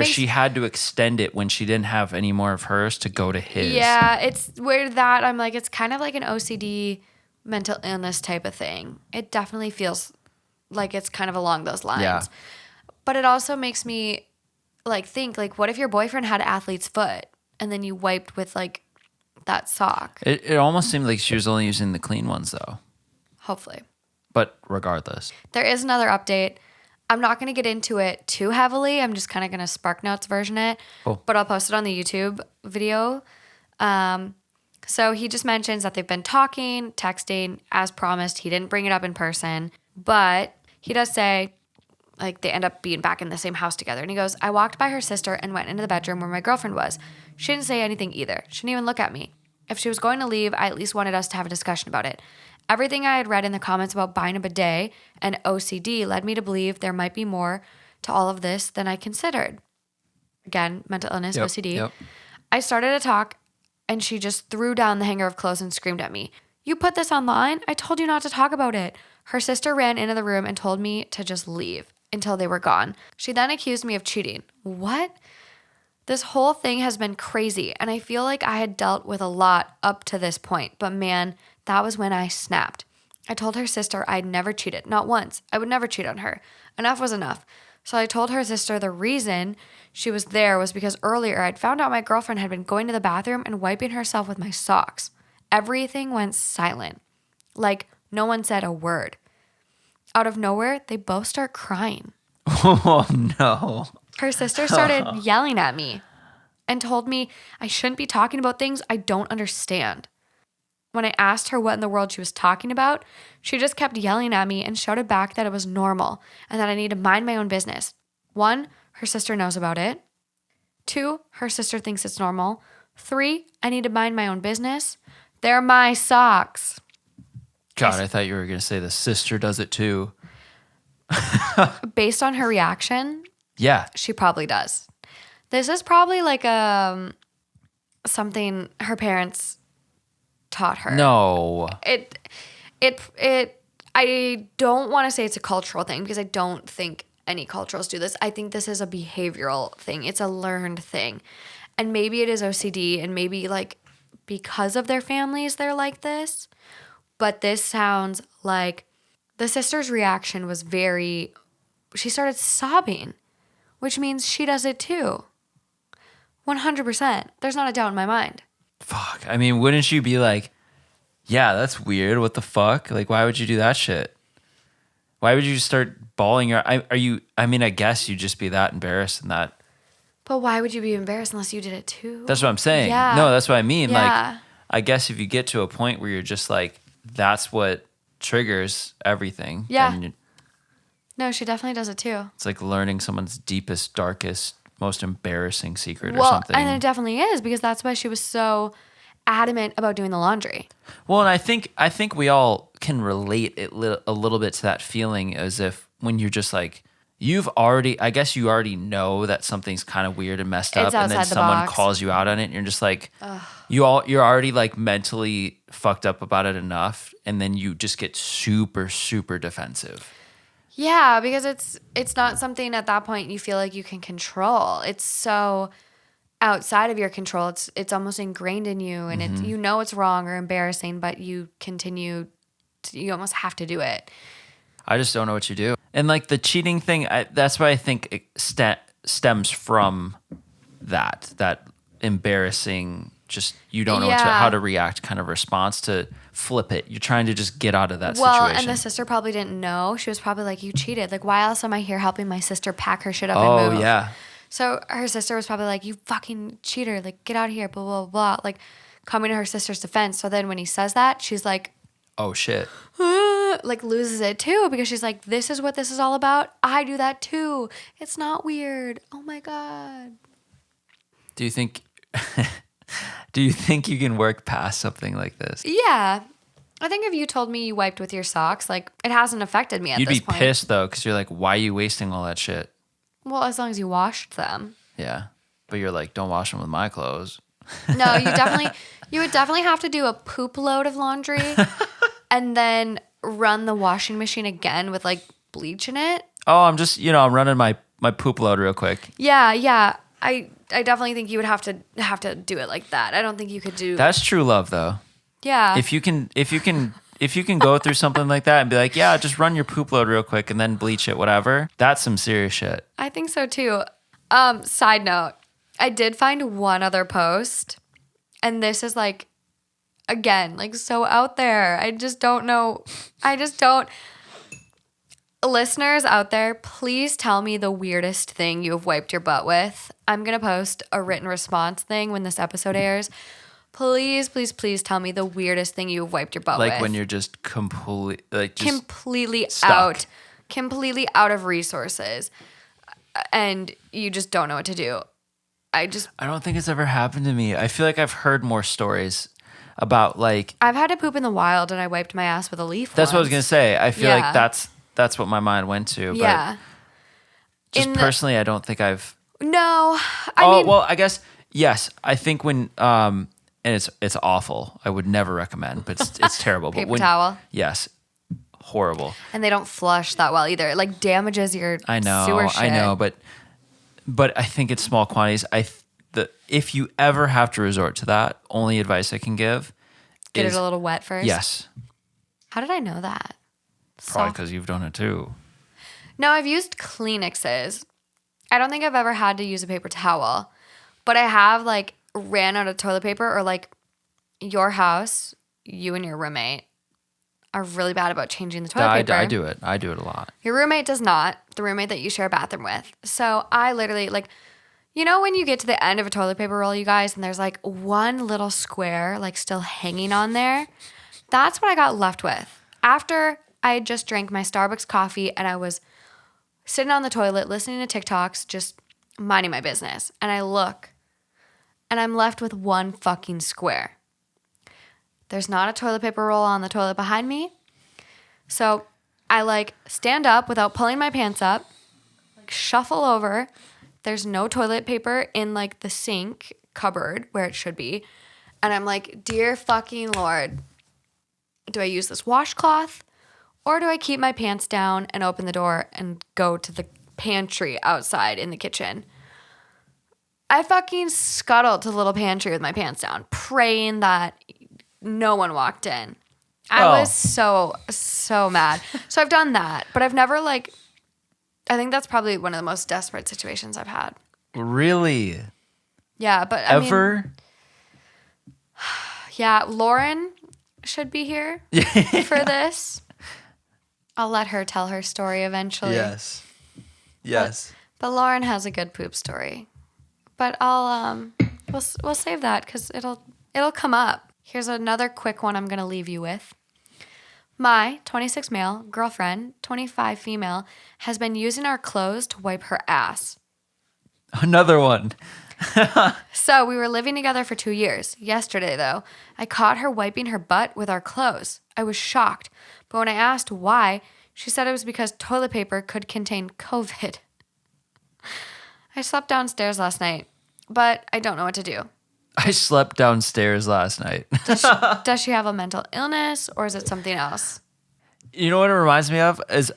she had to extend it when she didn't have any more of hers to go to his. Yeah, it's where that I'm like, it's kind of like an OCD mental illness type of thing. It definitely feels like it's kind of along those lines. Yeah. But it also makes me like think like, what if your boyfriend had athlete's foot and then you wiped with like that sock? It almost seemed like she was only using the clean ones though. Hopefully. But regardless. There is another update. I'm not going to get into it too heavily. I'm just kind of going to Spark Notes version it. Cool. But I'll post it on the YouTube video. So he just mentions that they've been talking, texting, as promised. He didn't bring it up in person. But he does say, like, they end up being back in the same house together. And he goes, I walked by her sister and went into the bedroom where my girlfriend was. She didn't say anything either. She didn't even look at me. If she was going to leave, I at least wanted us to have a discussion about it. Everything I had read in the comments about buying a bidet and OCD led me to believe there might be more to all of this than I considered. Again, mental illness, OCD. Yep. I started to talk, and she just threw down the hanger of clothes and screamed at me. You put this online? I told you not to talk about it. Her sister ran into the room and told me to just leave until they were gone. She then accused me of cheating. What? This whole thing has been crazy, and I feel like I had dealt with a lot up to this point, but man, that was when I snapped. I told her sister I'd never cheated, not once. I would never cheat on her. Enough was enough. So I told her sister the reason she was there was because earlier I'd found out my girlfriend had been going to the bathroom and wiping herself with my socks. Everything went silent. Like, no one said a word. Out of nowhere, they both start crying. Oh, no. Her sister started yelling at me and told me I shouldn't be talking about things I don't understand. When I asked her what in the world she was talking about, she just kept yelling at me and shouted back that it was normal and that I need to mind my own business. 1, her sister knows about it. 2, her sister thinks it's normal. 3, I need to mind my own business. They're my socks. God, I thought you were going to say the sister does it too. Based on her reaction, Yeah. she probably does. This is probably like something her parents taught her. No. I don't want to say it's a cultural thing because I don't think any cultures do this. I think this is a behavioral thing. It's a learned thing. And maybe it is OCD and maybe like because of their families they're like this. But this sounds like the sister's reaction was she started sobbing, which means she does it too. 100%. There's not a doubt in my mind. Fuck. I mean, wouldn't you be like, yeah, that's weird. What the fuck? Like, why would you do that shit? Why would you start bawling your... I guess you'd just be that embarrassed and that... But why would you be embarrassed unless you did it too? That's what I'm saying. Yeah. No, that's what I mean. Yeah. Like, I guess if you get to a point where you're just like, that's what triggers everything. Yeah. then No, she definitely does it too. it's like learning someone's deepest, darkest, most embarrassing secret or Well, something. and it definitely is because that's why she was so adamant about doing the laundry. Well, and I think we all can relate a little bit to that feeling as if when you're just like, you already know that something's kind of weird and messed up, It's and then outside the someone box. calls you out on it, and you're just like, you're already like mentally fucked up about it enough, and then you just get super, super defensive. Yeah, because it's not something at that point you feel like you can control. It's so outside of your control. It's almost ingrained in you, and it's it's wrong or embarrassing, but you continue. You almost have to do it. I just don't know what you do. And like the cheating thing, that's why I think it stems from that embarrassing, just you don't know how to react kind of response to flip it. You're trying to just get out of that Well, situation. and the sister probably didn't know. She was probably like, you cheated. Like, why else am I here helping my sister pack her shit up and Oh, move? yeah. So her sister was probably like, you fucking cheater. Like, get out of here, blah, blah, blah. Like, coming to her sister's defense. So then when he says that, she's like, Oh, shit. like loses it too because she's like, this is what this is all about. I do that too. It's not weird. Oh my God. Do you think you can work past something like this? Yeah. I think if you told me you wiped with your socks, like it hasn't affected me at You'd this be point. pissed though, because you're like, why are you wasting all that shit? Well, as long as you washed them. Yeah. But you're like, don't wash them with my clothes. No, you would definitely have to do a poop load of laundry and then run the washing machine again with like bleach in it. Oh, I'm just, I'm running my poop load real quick. Yeah. I definitely think you would have to do it like that. I don't think you could do. That's true love though. Yeah. If you can go through something like that and be like, yeah, just run your poop load real quick and then bleach it, whatever. That's some serious shit. I think so too. Side note, I did find one other post, and this is like, again, like so out there. I just don't know. Listeners out there, please tell me the weirdest thing you have wiped your butt with. I'm going to post a written response thing when this episode airs. Please, please, please tell me the weirdest thing you have wiped your butt with. Like when you're just completely out of resources and you just don't know what to do. I don't think it's ever happened to me. I feel like I've heard more stories about like... I've had to poop in the wild and I wiped my ass with a leaf That's once. what I was going to say. I feel Yeah. like that's what my mind went to. Yeah. But just personally, I don't think I've... No. I mean... Well, I guess, yes. I think when... and it's awful. I would never recommend, but it's terrible. Paper towel. Yes. Horrible. And they don't flush that well either. It like damages your sewer shit. I know, but I think it's small quantities. If you ever have to resort to that, only advice I can give Get is... it a little wet first? Yes. How did I know that? Probably because you've done it too. No, I've used Kleenexes. I don't think I've ever had to use a paper towel, but I have like ran out of toilet paper, or like your house, you and your roommate are really bad about changing the toilet paper. I do it. I do it a lot. Your roommate does not, the roommate that you share a bathroom with. So I literally, like, you know when you get to the end of a toilet paper roll, you guys, and there's like one little square like still hanging on there? That's what I got left with. After I had just drank my Starbucks coffee and I was sitting on the toilet listening to TikToks, just minding my business. And I look and I'm left with one fucking square. There's not a toilet paper roll on the toilet behind me. So I like stand up without pulling my pants up, like shuffle over. There's no toilet paper in like the sink cupboard where it should be. And I'm like, dear fucking Lord, do I use this washcloth or do I keep my pants down and open the door and go to the pantry outside in the kitchen? I fucking scuttled to the little pantry with my pants down, praying that no one walked in. I was so mad. So I've done that, but I've never like, I think that's probably one of the most desperate situations I've had. Really? Yeah, but I mean, yeah, Lauren should be here for this. I'll let her tell her story eventually. Yes. But Lauren has a good poop story. But I'll we'll save that because it'll come up. Here's another quick one I'm gonna leave you with. My 26 male girlfriend, 25 female, has been using our clothes to wipe her ass. Another one. So we were living together for 2 years. Yesterday, though, I caught her wiping her butt with our clothes. I was shocked, but when I asked why, she said it was because toilet paper could contain COVID. I slept downstairs last night, but I don't know what to do. I slept downstairs last night. Does she have a mental illness or is it something else? You know what it reminds me of is,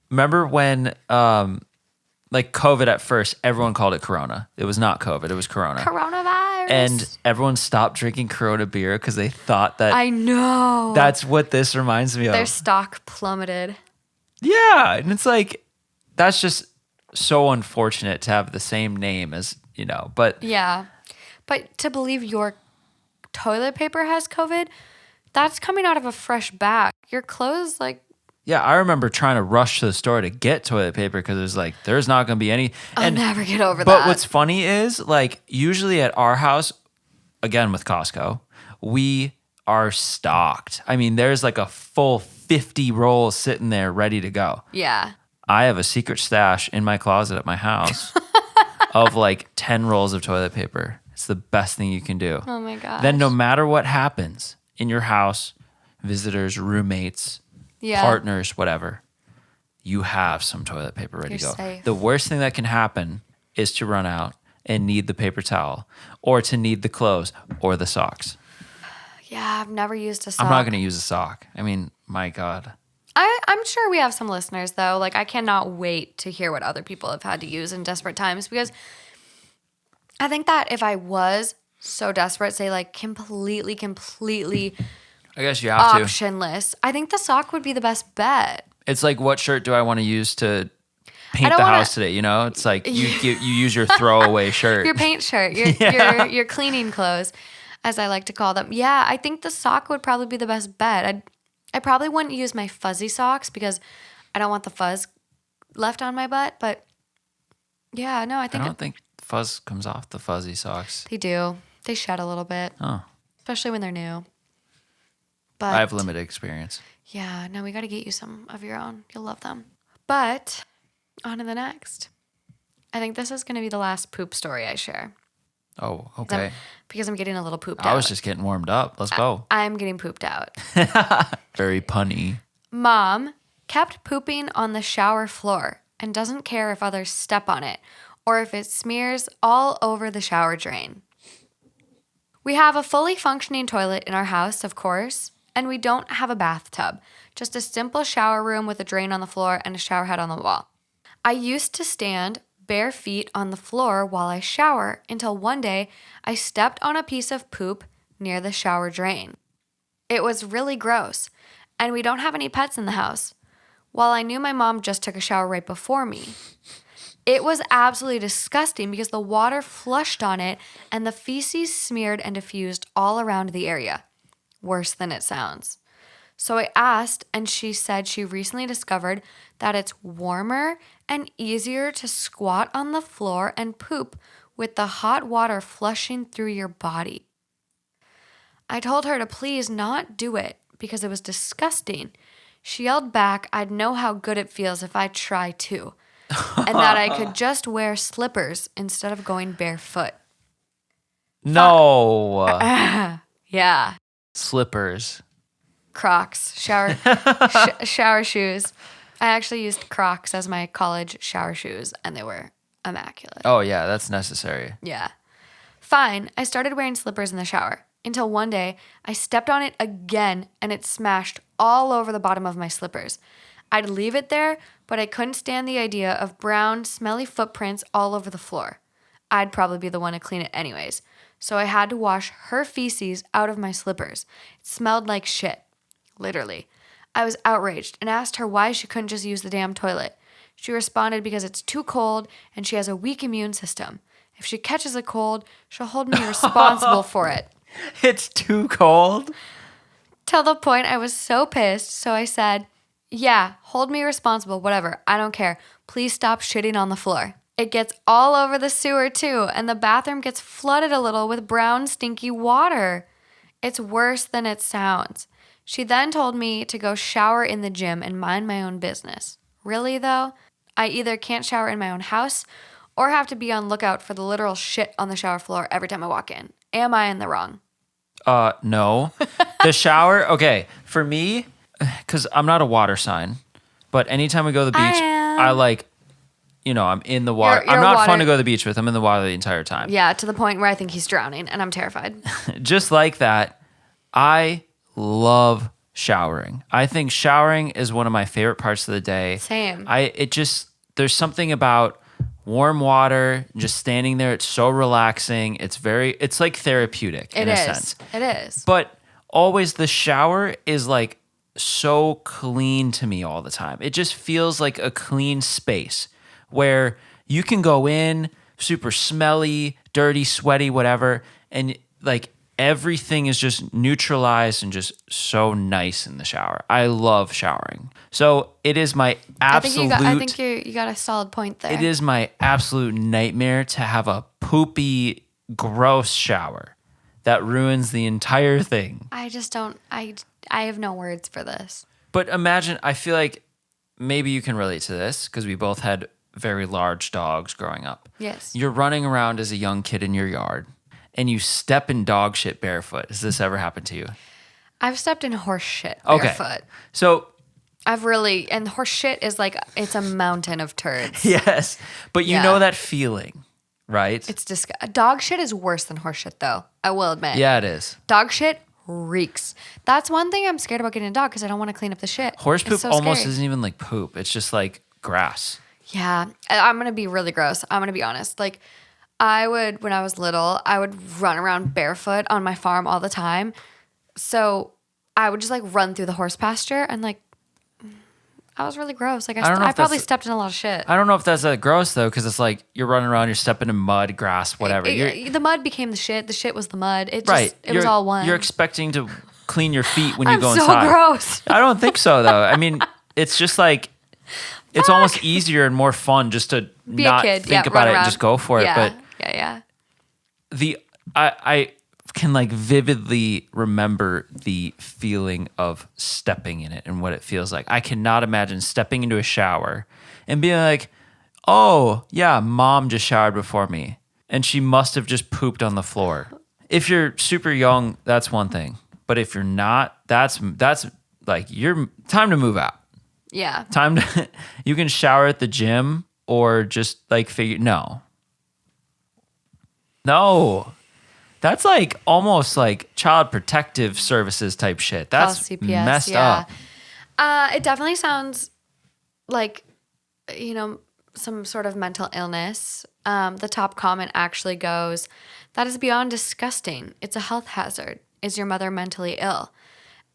remember when like COVID at first, everyone called it Corona. It was not COVID, it was Corona. Coronavirus. And everyone stopped drinking Corona beer because they thought that I know. that's what this reminds me of. Their stock plummeted. Yeah, and it's like, that's just so unfortunate to have the same name as, but Yeah. But to believe your toilet paper has COVID, that's coming out of a fresh bag. Your clothes, like... Yeah, I remember trying to rush to the store to get toilet paper because it was like, there's not going to be any. I'll never get over that. But what's funny is, like, usually at our house, again with Costco, we are stocked. I mean, there's like a full 50 rolls sitting there ready to go. Yeah. I have a secret stash in my closet at my house of like 10 rolls of toilet paper. It's the best thing you can do. Oh my gosh. Then no matter what happens in your house, visitors, roommates, partners, whatever, you have some toilet paper ready to go. Safe. The worst thing that can happen is to run out and need the paper towel or to need the clothes or the socks. Yeah, I've never used a sock. I'm not going to use a sock. I mean, my God. I'm sure we have some listeners, though. Like, I cannot wait to hear what other people have had to use in desperate times because I think that if I was so desperate, say, like, completely I guess you have to. optionless, I think the sock would be the best bet. It's like, what shirt do I want to use to paint the house today? It's like you use your throwaway shirt. Your paint shirt, your cleaning clothes, as I like to call them. Yeah, I think the sock would probably be the best bet. I probably wouldn't use my fuzzy socks because I don't want the fuzz left on my butt. But yeah, no, I don't think fuzz comes off the fuzzy socks. They do. They shed a little bit. Oh. Especially when they're new. But I have limited experience. Yeah, no, we got to get you some of your own. You'll love them. But on to the next. I think this is going to be the last poop story I share. Oh, okay. Because I'm getting a little pooped out. I was just getting warmed up. Let's go. I'm getting pooped out. Very punny. Mom kept pooping on the shower floor and doesn't care if others step on it or if it smears all over the shower drain. We have a fully functioning toilet in our house, of course, and we don't have a bathtub, just a simple shower room with a drain on the floor and a shower head on the wall. I used to stand bare feet on the floor while I shower until one day I stepped on a piece of poop near the shower drain. It was really gross, and we don't have any pets in the house. while I knew my mom just took a shower right before me. It was absolutely disgusting because the water flushed on it and the feces smeared and diffused all around the area. Worse than it sounds. So I asked, and she said she recently discovered that it's warmer and easier to squat on the floor and poop with the hot water flushing through your body. I told her to please not do it because it was disgusting. She yelled back I'd know how good it feels if I try too, and that I could just wear slippers instead of going barefoot. No. Yeah. Slippers. Crocs, shower shoes. I actually used Crocs as my college shower shoes, and they were immaculate. Oh, yeah, that's necessary. Yeah. Fine, I started wearing slippers in the shower until one day I stepped on it again and it smashed all over the bottom of my slippers. I'd leave it there, but I couldn't stand the idea of brown, smelly footprints all over the floor. I'd probably be the one to clean it anyways, so I had to wash her feces out of my slippers. It smelled like shit. Literally. I was outraged and asked her why she couldn't just use the damn toilet. She responded because it's too cold and she has a weak immune system. If she catches a cold, she'll hold me responsible for it. It's too cold? Till the point I was so pissed, so I said, yeah, hold me responsible, whatever, I don't care. Please stop shitting on the floor. It gets all over the sewer too, and the bathroom gets flooded a little with brown, stinky water. It's worse than it sounds. She then told me to go shower in the gym and mind my own business. Really, though? I either can't shower in my own house or have to be on lookout for the literal shit on the shower floor every time I walk in. Am I in the wrong? No. The shower, okay, for me, because I'm not a water sign, but anytime we go to the beach, I like, I'm in the water. You're I'm not water. fun to go to the beach with. I'm in the water the entire time. Yeah, to the point where I think he's drowning and I'm terrified. Just like that, I love showering. I think showering is one of my favorite parts of the day. Same. There's something about warm water, just standing there. It's so relaxing. It's like therapeutic in a sense. It is. But always the shower is like so clean to me all the time. It just feels like a clean space where you can go in super smelly, dirty, sweaty, whatever, and like everything is just neutralized and just so nice in the shower. I love showering. So it is my absolute... I think you got a solid point there. It is my absolute nightmare to have a poopy, gross shower that ruins the entire thing. I just don't... I have no words for this. But imagine, I feel like maybe you can relate to this because we both had very large dogs growing up. Yes. You're running around as a young kid in your yard and you step in dog shit barefoot. Has this ever happened to you? I've stepped in horse shit barefoot. Okay. So... and horse shit is like, it's a mountain of turds. Yes. But you Yeah. know that feeling, right? It's disgusting. Dog shit is worse than horse shit, though. I will admit. Yeah, it is. Dog shit reeks. That's one thing I'm scared about getting a dog because I don't want to clean up the shit. Horse It's poop so almost scary. isn't even like poop. It's just like grass. Yeah. I'm going to be really gross. I'm going to be honest. Like, when I was little, I would run around barefoot on my farm all the time. So I would just like run through the horse pasture and like, I was really gross. Like don't know I if probably that's- stepped in a lot of shit. I don't know if that's that gross though, because it's like you're running around, you're stepping in mud, grass, whatever. The mud became the shit. The shit was the mud. It just, Right. It was all one. You're expecting to clean your feet when you I'm go so inside. gross. I don't think so though. I mean, it's just like it's almost easier and more fun just to Be not a kid. think Yeah, about run it and around. just go for it. Yeah. But Yeah. I can like vividly remember the feeling of stepping in it and what it feels like. I cannot imagine stepping into a shower and being like, oh yeah, mom just showered before me and she must have just pooped on the floor. If you're super young, that's one thing. But if you're not, that's like you're time to move out. Yeah. Time to you can shower at the gym or just like No. That's like almost like child protective services type shit. That's CPS, messed up. It definitely sounds like, some sort of mental illness. The top comment actually goes, that is beyond disgusting. It's a health hazard. Is your mother mentally ill?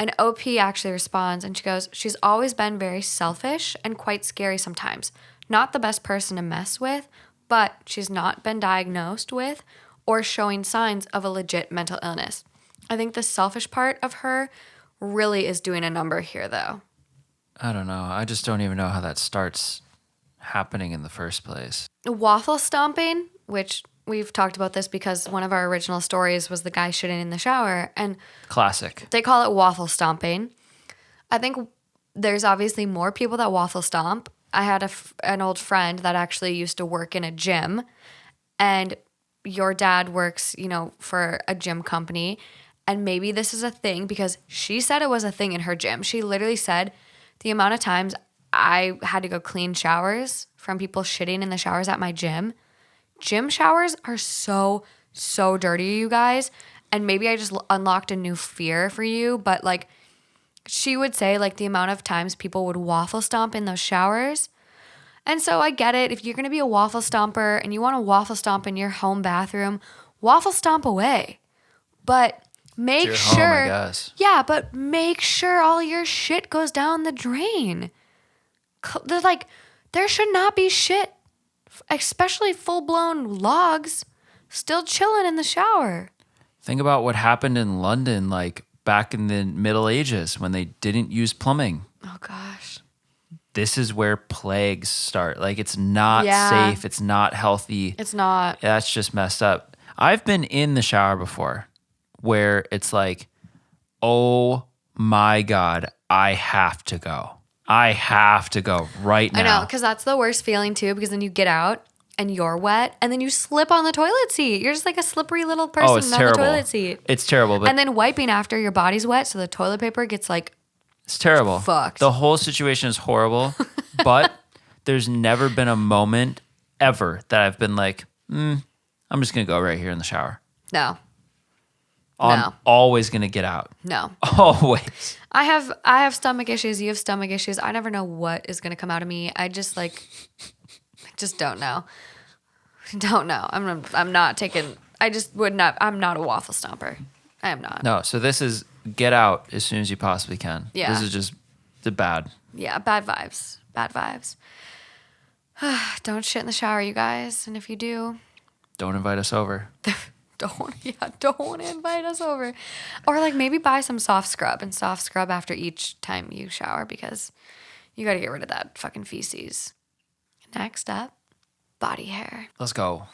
And OP actually responds and she goes, she's always been very selfish and quite scary sometimes. Not the best person to mess with, but she's not been diagnosed with or showing signs of a legit mental illness. I think the selfish part of her really is doing a number here, though. I don't know. I just don't even know how that starts happening in the first place. Waffle stomping, which we've talked about this because one of our original stories was the guy shitting in the shower, and Classic. they call it waffle stomping. I think there's obviously more people that waffle stomp. I had an old friend that actually used to work in a gym, and your dad works, for a gym company, and maybe this is a thing because she said it was a thing in her gym. She literally said the amount of times I had to go clean showers from people shitting in the showers at my gym. Gym showers are so, so dirty, you guys. And maybe I just unlocked a new fear for you. But like she would say like the amount of times people would waffle stomp in those showers. And so I get it. If you're going to be a waffle stomper and you want to waffle stomp in your home bathroom, waffle stomp away. But make It's your sure. home, I guess. Yeah, but make sure all your shit goes down the drain. There should not be shit, especially full-blown logs, still chilling in the shower. Think about what happened in London, like back in the Middle Ages when they didn't use plumbing. Oh, gosh. This is where plagues start. Like, it's not Yeah. safe. It's not healthy. It's not. That's just messed up. I've been in the shower before where it's like, oh my God, I have to go. I have to go right now. I know, because that's the worst feeling too, because then you get out and you're wet and then you slip on the toilet seat. You're just like a slippery little person it's on terrible. the toilet seat. It's terrible. But And then wiping after your body's wet, so the toilet paper gets like, it's terrible. fucked. The whole situation is horrible. But there's never been a moment ever that I've been like, I'm just going to go right here in the shower. no, I'm always going to get out. no. Always. I have stomach issues. You have stomach issues. I never know what is going to come out of me. I just don't know. Don't know. I'm not taking. I just would not. I'm not a waffle stomper. I am not. No, so this is get out as soon as you possibly can. Yeah. This is just the bad. Yeah, bad vibes. Bad vibes. Don't shit in the shower, you guys. And if you do, Don't invite us over. don't invite us over. Or like maybe buy some soft scrub and soft scrub after each time you shower because you got to get rid of that fucking feces. Next up, body hair. Let's go.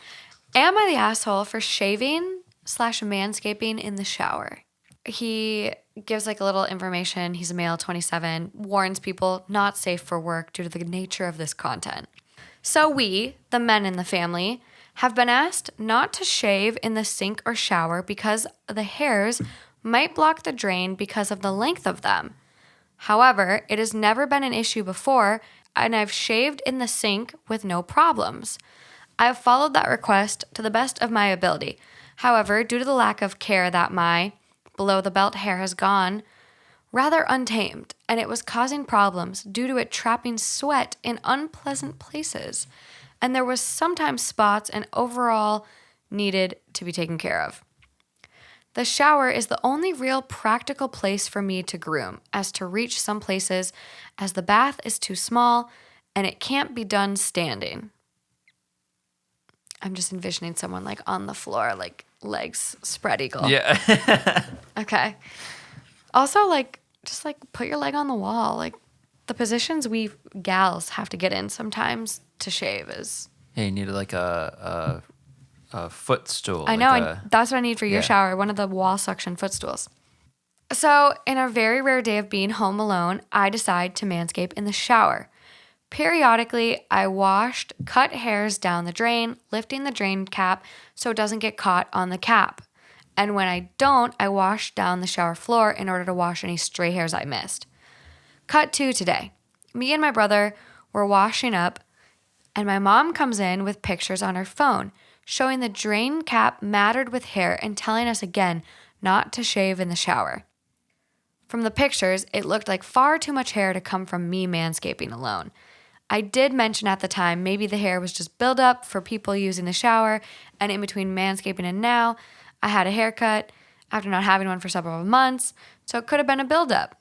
Am I the asshole for shaving / manscaping in the shower? He gives like a little information. He's a male, 27, warns people not safe for work due to the nature of this content. So we, the men in the family, have been asked not to shave in the sink or shower because the hairs might block the drain because of the length of them. However, it has never been an issue before, and I've shaved in the sink with no problems. I have followed that request to the best of my ability. However, due to the lack of care that my below-the-belt hair has gone rather untamed, and it was causing problems due to it trapping sweat in unpleasant places, and there was sometimes spots and overall needed to be taken care of. The shower is the only real practical place for me to groom, as to reach some places, as the bath is too small and it can't be done standing. I'm just envisioning someone like on the floor, like legs spread eagle. Yeah. Okay. Also, like, just like put your leg on the wall. Like, the positions we gals have to get in sometimes to shave is. Hey, you need like a footstool. I know. That's what I need for your Yeah. shower. One of the wall suction footstools. So, in a very rare day of being home alone, I decide to manscape in the shower. Periodically, I washed cut hairs down the drain, lifting the drain cap so it doesn't get caught on the cap. And when I don't, I wash down the shower floor in order to wash any stray hairs I missed. Cut to today. Me and my brother were washing up, and my mom comes in with pictures on her phone showing the drain cap matted with hair and telling us again not to shave in the shower. From the pictures, it looked like far too much hair to come from me manscaping alone. I did mention at the time maybe the hair was just buildup for people using the shower, and in between manscaping and now, I had a haircut. after not having one for several months, so it could have been a buildup.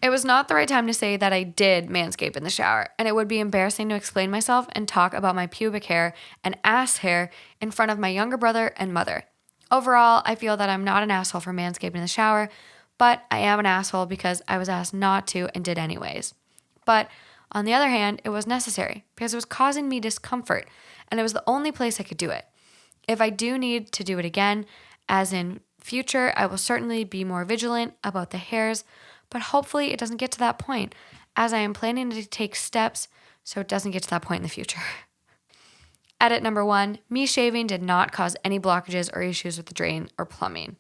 It was not the right time to say that I did manscape in the shower, and it would be embarrassing to explain myself and talk about my pubic hair and ass hair in front of my younger brother and mother. Overall, I feel that I'm not an asshole for manscaping in the shower, but I am an asshole because I was asked not to and did anyways. But on the other hand, it was necessary because it was causing me discomfort, and it was the only place I could do it. If I do need to do it again, as in future, I will certainly be more vigilant about the hairs, but hopefully it doesn't get to that point, as I am planning to take steps so it doesn't get to that point in the future. Edit number 1, me shaving did not cause any blockages or issues with the drain or plumbing.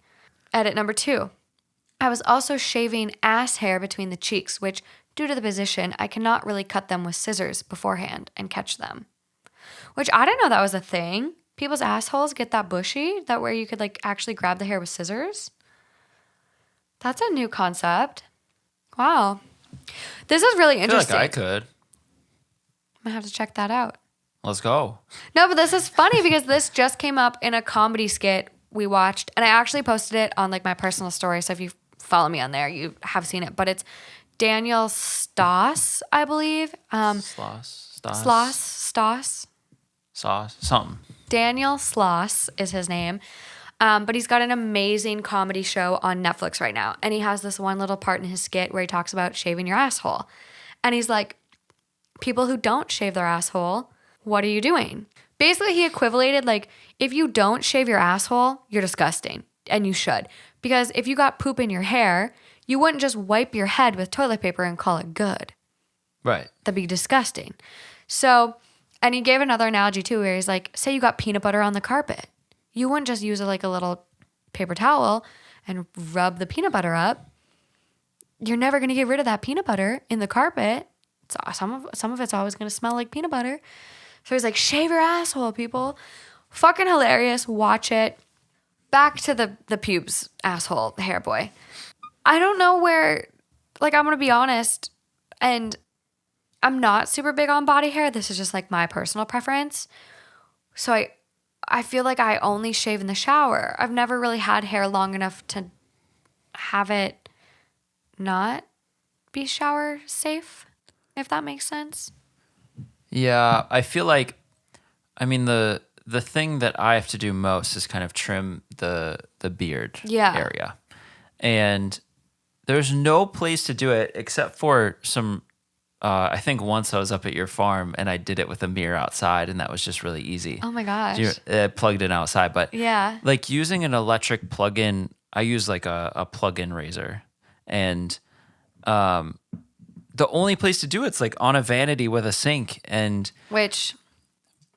Edit number 2, I was also shaving ass hair between the cheeks, which, due to the position, I cannot really cut them with scissors beforehand and catch them. Which I didn't know that was a thing. People's assholes get that bushy, that where you could like actually grab the hair with scissors. That's a new concept. Wow. This is really interesting. I feel like I could. I'm gonna have to check that out. Let's go. No, but this is funny because this just came up in a comedy skit we watched, and I actually posted it on like my personal story. So if you follow me on there, you have seen it. But it's Daniel Stoss, I believe. Stoss. Sauce, something. Daniel Sloss is his name. But he's got an amazing comedy show on Netflix right now. And he has this one little part in his skit where he talks about shaving your asshole. And he's like, people who don't shave their asshole, what are you doing? Basically, he equivalated like, if you don't shave your asshole, you're disgusting. And you should. Because if you got poop in your hair, you wouldn't just wipe your head with toilet paper and call it good. Right. That'd be disgusting. So, and he gave another analogy too, where he's like, say you got peanut butter on the carpet. You wouldn't just use like a little paper towel and rub the peanut butter up. You're never going to get rid of that peanut butter in the carpet. Some of it's always going to smell like peanut butter. So he's like, shave your asshole, people. Fucking hilarious. Watch it. Back to the pubes asshole hair boy. I don't know where, like, I'm going to be honest, and I'm not super big on body hair. This is just like my personal preference. So I feel like I only shave in the shower. I've never really had hair long enough to have it not be shower safe, if that makes sense. Yeah, I feel like, I mean, the thing that I have to do most is kind of trim the beard area. And there's no place to do it except for some, I think once I was up at your farm and I did it with a mirror outside, and that was just really easy. Oh my gosh. Plugged in outside. But yeah, like using an electric plug-in, I use like a plug-in razor. And the only place to do it's like on a vanity with a sink. And which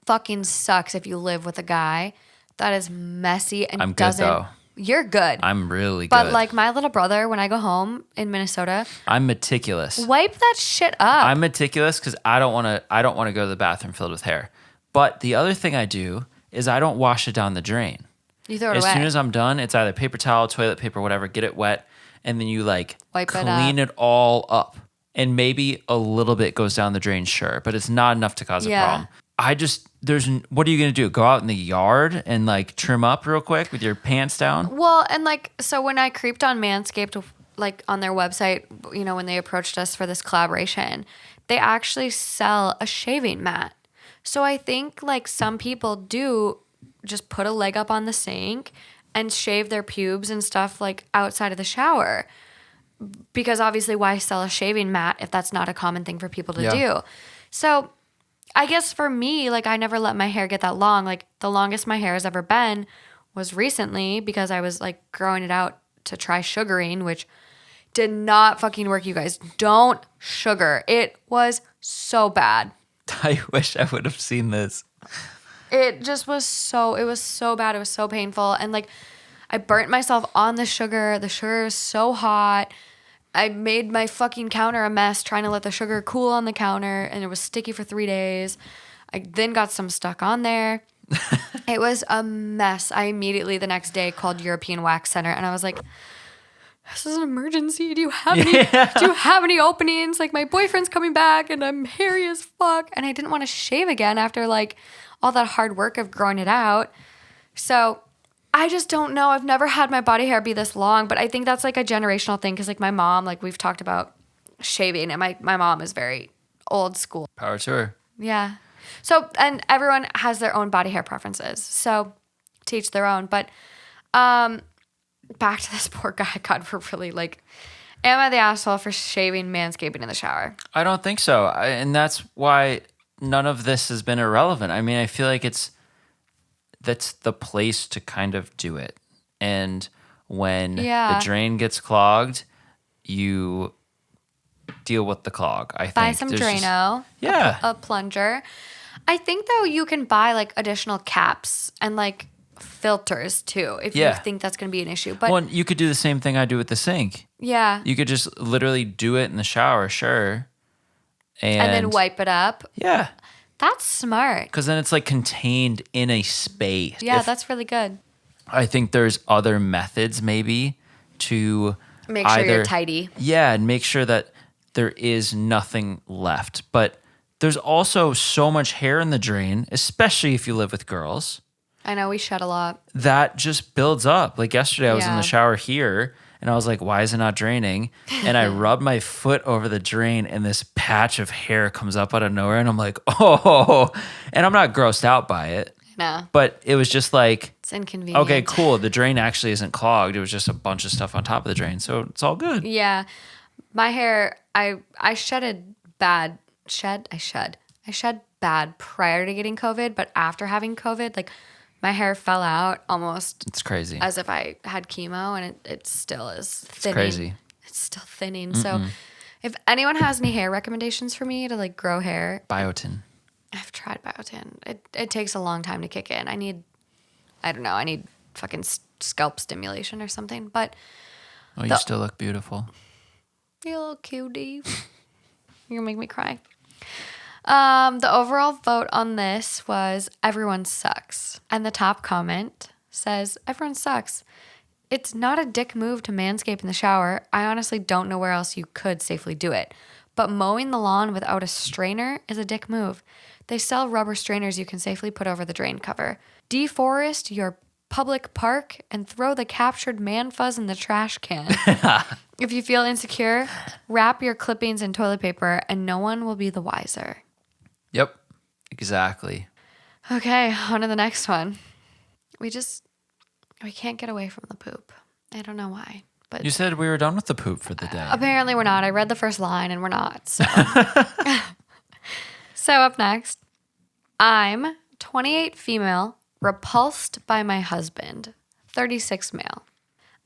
fucking sucks if you live with a guy that is messy and I'm doesn't. good though. You're good. I'm really good. But like my little brother, when I go home in Minnesota, I'm meticulous. Wipe that shit up. I'm meticulous because I don't want to go to the bathroom filled with hair. But the other thing I do is I don't wash it down the drain. You throw it away. As soon as I'm done, it's either paper towel, toilet paper, whatever, get it wet, and then you like Wipe clean it all up. And maybe a little bit goes down the drain, sure, but it's not enough to cause a problem. What are you going to do? Go out in the yard and like trim up real quick with your pants down? Well, and like, so when I creeped on Manscaped, like on their website, you know, when they approached us for this collaboration, they actually sell a shaving mat. So I think like some people do just put a leg up on the sink and shave their pubes and stuff like outside of the shower. Because obviously why sell a shaving mat if that's not a common thing for people to do? So I guess for me, like I never let my hair get that long. Like the longest my hair has ever been was recently because I was like growing it out to try sugaring, which did not fucking work, you guys. Don't sugar. It was so bad. I wish I would have seen this. It just was it was so bad. It was so painful. And like I burnt myself on the sugar. The sugar was so hot. I made my fucking counter a mess trying to let the sugar cool on the counter, and it was sticky for 3 days. I then got some stuck on there. It was a mess. I immediately the next day called European Wax Center, and I was like, this is an emergency. Do you have any openings? Like my boyfriend's coming back and I'm hairy as fuck. And I didn't want to shave again after like all that hard work of growing it out. So I just don't know. I've never had my body hair be this long, but I think that's like a generational thing because like my mom, like we've talked about shaving, and my mom is very old school. Power to her. Yeah. So, and everyone has their own body hair preferences. So, to each their own. But back to this poor guy. God, we're really like, am I the asshole for shaving, manscaping in the shower? I don't think so. And that's why none of this has been irrelevant. I mean, I feel like that's the place to kind of do it. And when the drain gets clogged, you deal with the clog. I think buy some Drano. A plunger. I think though you can buy like additional caps and like filters too if you think that's going to be an issue. But you could do the same thing I do with the sink. Yeah. You could just literally do it in the shower, sure. And then wipe it up. Yeah. That's smart. Because then it's like contained in a space. Yeah, that's really good. I think there's other methods maybe to make sure you're tidy. Yeah, and make sure that there is nothing left. But there's also so much hair in the drain, especially if you live with girls. I know, we shed a lot. That just builds up. Like yesterday I was in the shower here and I was like, why is it not draining? And I rubbed my foot over the drain and this patch of hair comes up out of nowhere and I'm like, oh, and I'm not grossed out by it. No. But it was just like, it's inconvenient. Okay, cool. The drain actually isn't clogged. It was just a bunch of stuff on top of the drain. So it's all good. Yeah. My hair, I shed bad prior to getting COVID, but after having COVID, like my hair fell out almost. It's crazy. As if I had chemo, and it still is thinning. It's crazy. It's still thinning. So if anyone has any hair recommendations for me to like grow hair. Biotin. I've tried biotin. It takes a long time to kick in. I need fucking scalp stimulation or something. But you still look beautiful. You little cutie. You're gonna make me cry. The overall vote on this was everyone sucks. And the top comment says, everyone sucks. It's not a dick move to manscape in the shower. I honestly don't know where else you could safely do it. But mowing the lawn without a strainer is a dick move. They sell rubber strainers you can safely put over the drain cover. Deforest your public park and throw the captured man fuzz in the trash can. If you feel insecure, wrap your clippings in toilet paper and no one will be the wiser. Yep, exactly. Okay, on to the next one. We can't get away from the poop. I don't know why. But you said we were done with the poop for the day. Apparently we're not. I read the first line and we're not. So, so up next, I'm 28 female, repulsed by my husband, 36 male.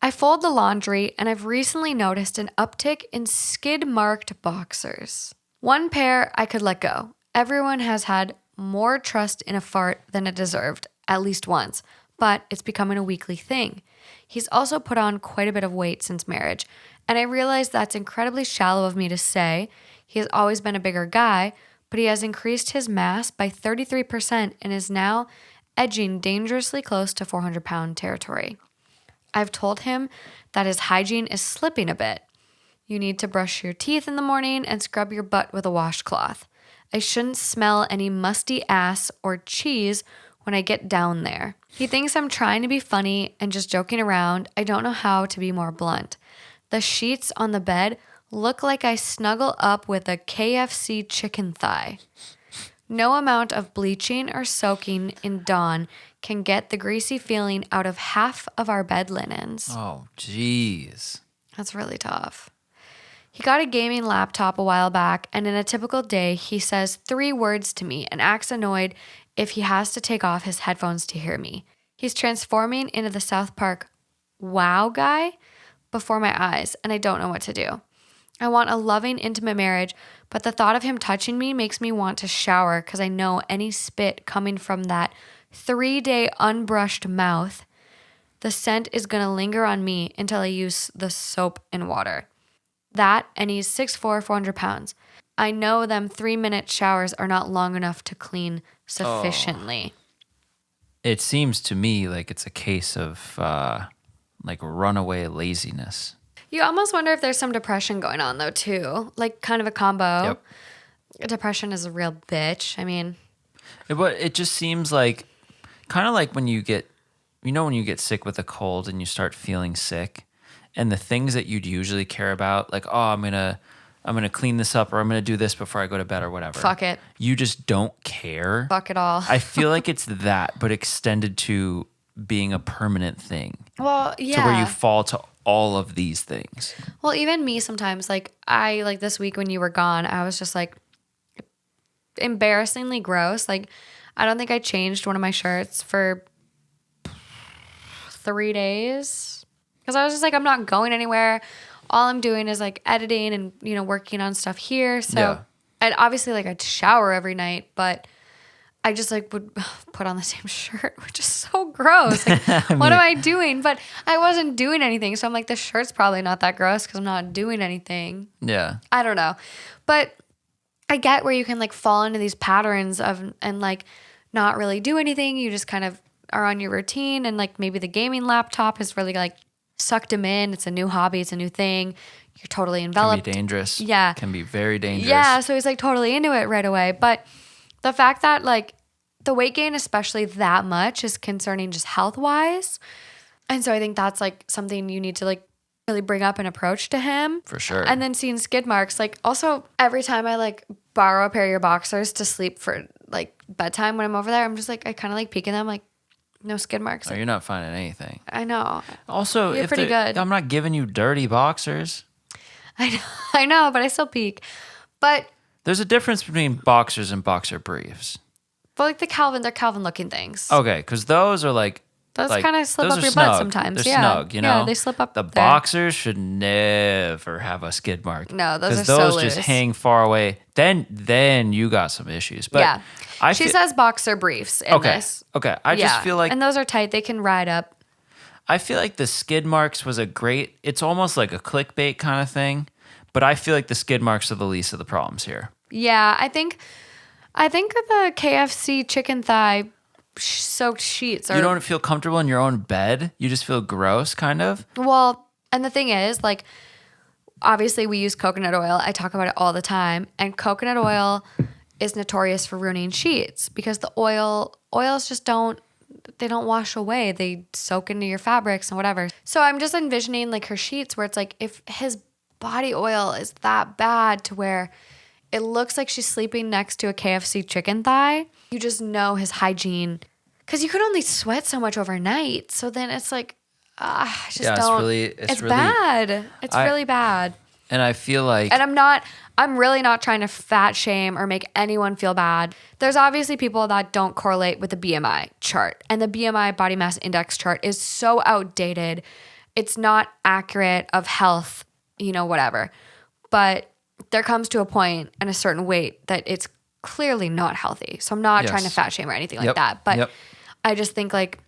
I fold the laundry and I've recently noticed an uptick in skid-marked boxers. One pair I could let go. Everyone has had more trust in a fart than it deserved, at least once, but it's becoming a weekly thing. He's also put on quite a bit of weight since marriage, and I realize that's incredibly shallow of me to say. He has always been a bigger guy, but he has increased his mass by 33% and is now edging dangerously close to 400-pound territory. I've told him that his hygiene is slipping a bit. You need to brush your teeth in the morning and scrub your butt with a washcloth. I shouldn't smell any musty ass or cheese when I get down there. He thinks I'm trying to be funny and just joking around. I don't know how to be more blunt. The sheets on the bed look like I snuggle up with a KFC chicken thigh. No amount of bleaching or soaking in Dawn can get the greasy feeling out of half of our bed linens. Oh, jeez. That's really tough. He got a gaming laptop a while back, and in a typical day, he says 3 words to me and acts annoyed if he has to take off his headphones to hear me. He's transforming into the South Park wow guy before my eyes, and I don't know what to do. I want a loving, intimate marriage, but the thought of him touching me makes me want to shower because I know any spit coming from that 3-day unbrushed mouth, the scent is going to linger on me until I use the soap and water. That, and he's 6'4", 400 pounds. I know them 3-minute showers are not long enough to clean sufficiently. It seems to me like it's a case of like runaway laziness. You almost wonder if there's some depression going on though too, like kind of a combo. Yep. Depression is a real bitch. I mean, But it just seems like kind of like when you get you know when you get sick with a cold and you start feeling sick, and the things that you'd usually care about, like, oh, I'm gonna clean this up, or I'm gonna do this before I go to bed or whatever. Fuck it. You just don't care. Fuck it all. I feel like it's that, but extended to being a permanent thing. Well, yeah. To where you fall to all of these things. Well, even me sometimes, like this week when you were gone, I was just like embarrassingly gross. Like, I don't think I changed one of my shirts for 3 days because I was just like, I'm not going anywhere. All I'm doing is like editing and, you know, working on stuff here. So Yeah. and obviously like I'd shower every night, but I just like would put on the same shirt, which is so gross. Like, what am I doing? But I wasn't doing anything. So I'm like, this shirt's probably not that gross because I'm not doing anything. Yeah. I don't know. But I get where you can like fall into these patterns of and like not really do anything. You just kind of are on your routine, and like maybe the gaming laptop has really like sucked him in. It's a new hobby. It's a new thing. You're totally enveloped. Can be dangerous. Yeah. Can be very dangerous. Yeah. So he's like totally into it right away. But the fact that like the weight gain, especially that much, is concerning just health wise. And so I think that's like something you need to like really bring up and approach to him. For sure. And then seeing skid marks, like also every time I like borrow a pair of your boxers to sleep for like bedtime when I'm over there, I'm just like, I kind of like peek in them, like no skid marks. Oh, you're not finding anything. I know. Also, You're pretty good. I'm not giving you dirty boxers. I know, but I still peek. But There's a difference between boxers and boxer briefs. like they're Calvin looking things. Okay, because those are like Those like, kind of slip those up are your snug. butt sometimes. They're Yeah. snug, you know? Yeah, they slip up The there. boxers should never have a skid mark. No, those are because so those just loose. hang far away. Then you got some issues. But yeah. I She feel- says boxer briefs in okay. this. Okay. I just feel like and those are tight. They can ride up. I feel like the skid marks was a great. It's almost like a clickbait kind of thing. But I feel like the skid marks are the least of the problems here. Yeah, I think the KFC chicken thigh soaked sheets are You don't feel comfortable in your own bed. You just feel gross, kind of. well. And the thing is, like, obviously we use coconut oil. I talk about it all the time, and coconut oil is notorious for ruining sheets because the oils just don't wash away. They soak into your fabrics and whatever. So I'm just envisioning like her sheets where it's like if his body oil is that bad to where it looks like she's sleeping next to a KFC chicken thigh, you just know his hygiene. Because you could only sweat so much overnight. So then it's like, I just Yeah, don't. it's really bad. It's really bad. And I feel like And I'm really not trying to fat shame or make anyone feel bad. There's obviously people that don't correlate with the BMI chart. And the BMI body mass index chart is so outdated. It's not accurate of health, you know, whatever. But there comes to a point and a certain weight that it's clearly not healthy. So I'm not Yes. trying to fat shame or anything like Yep. that. But Yep. I just think like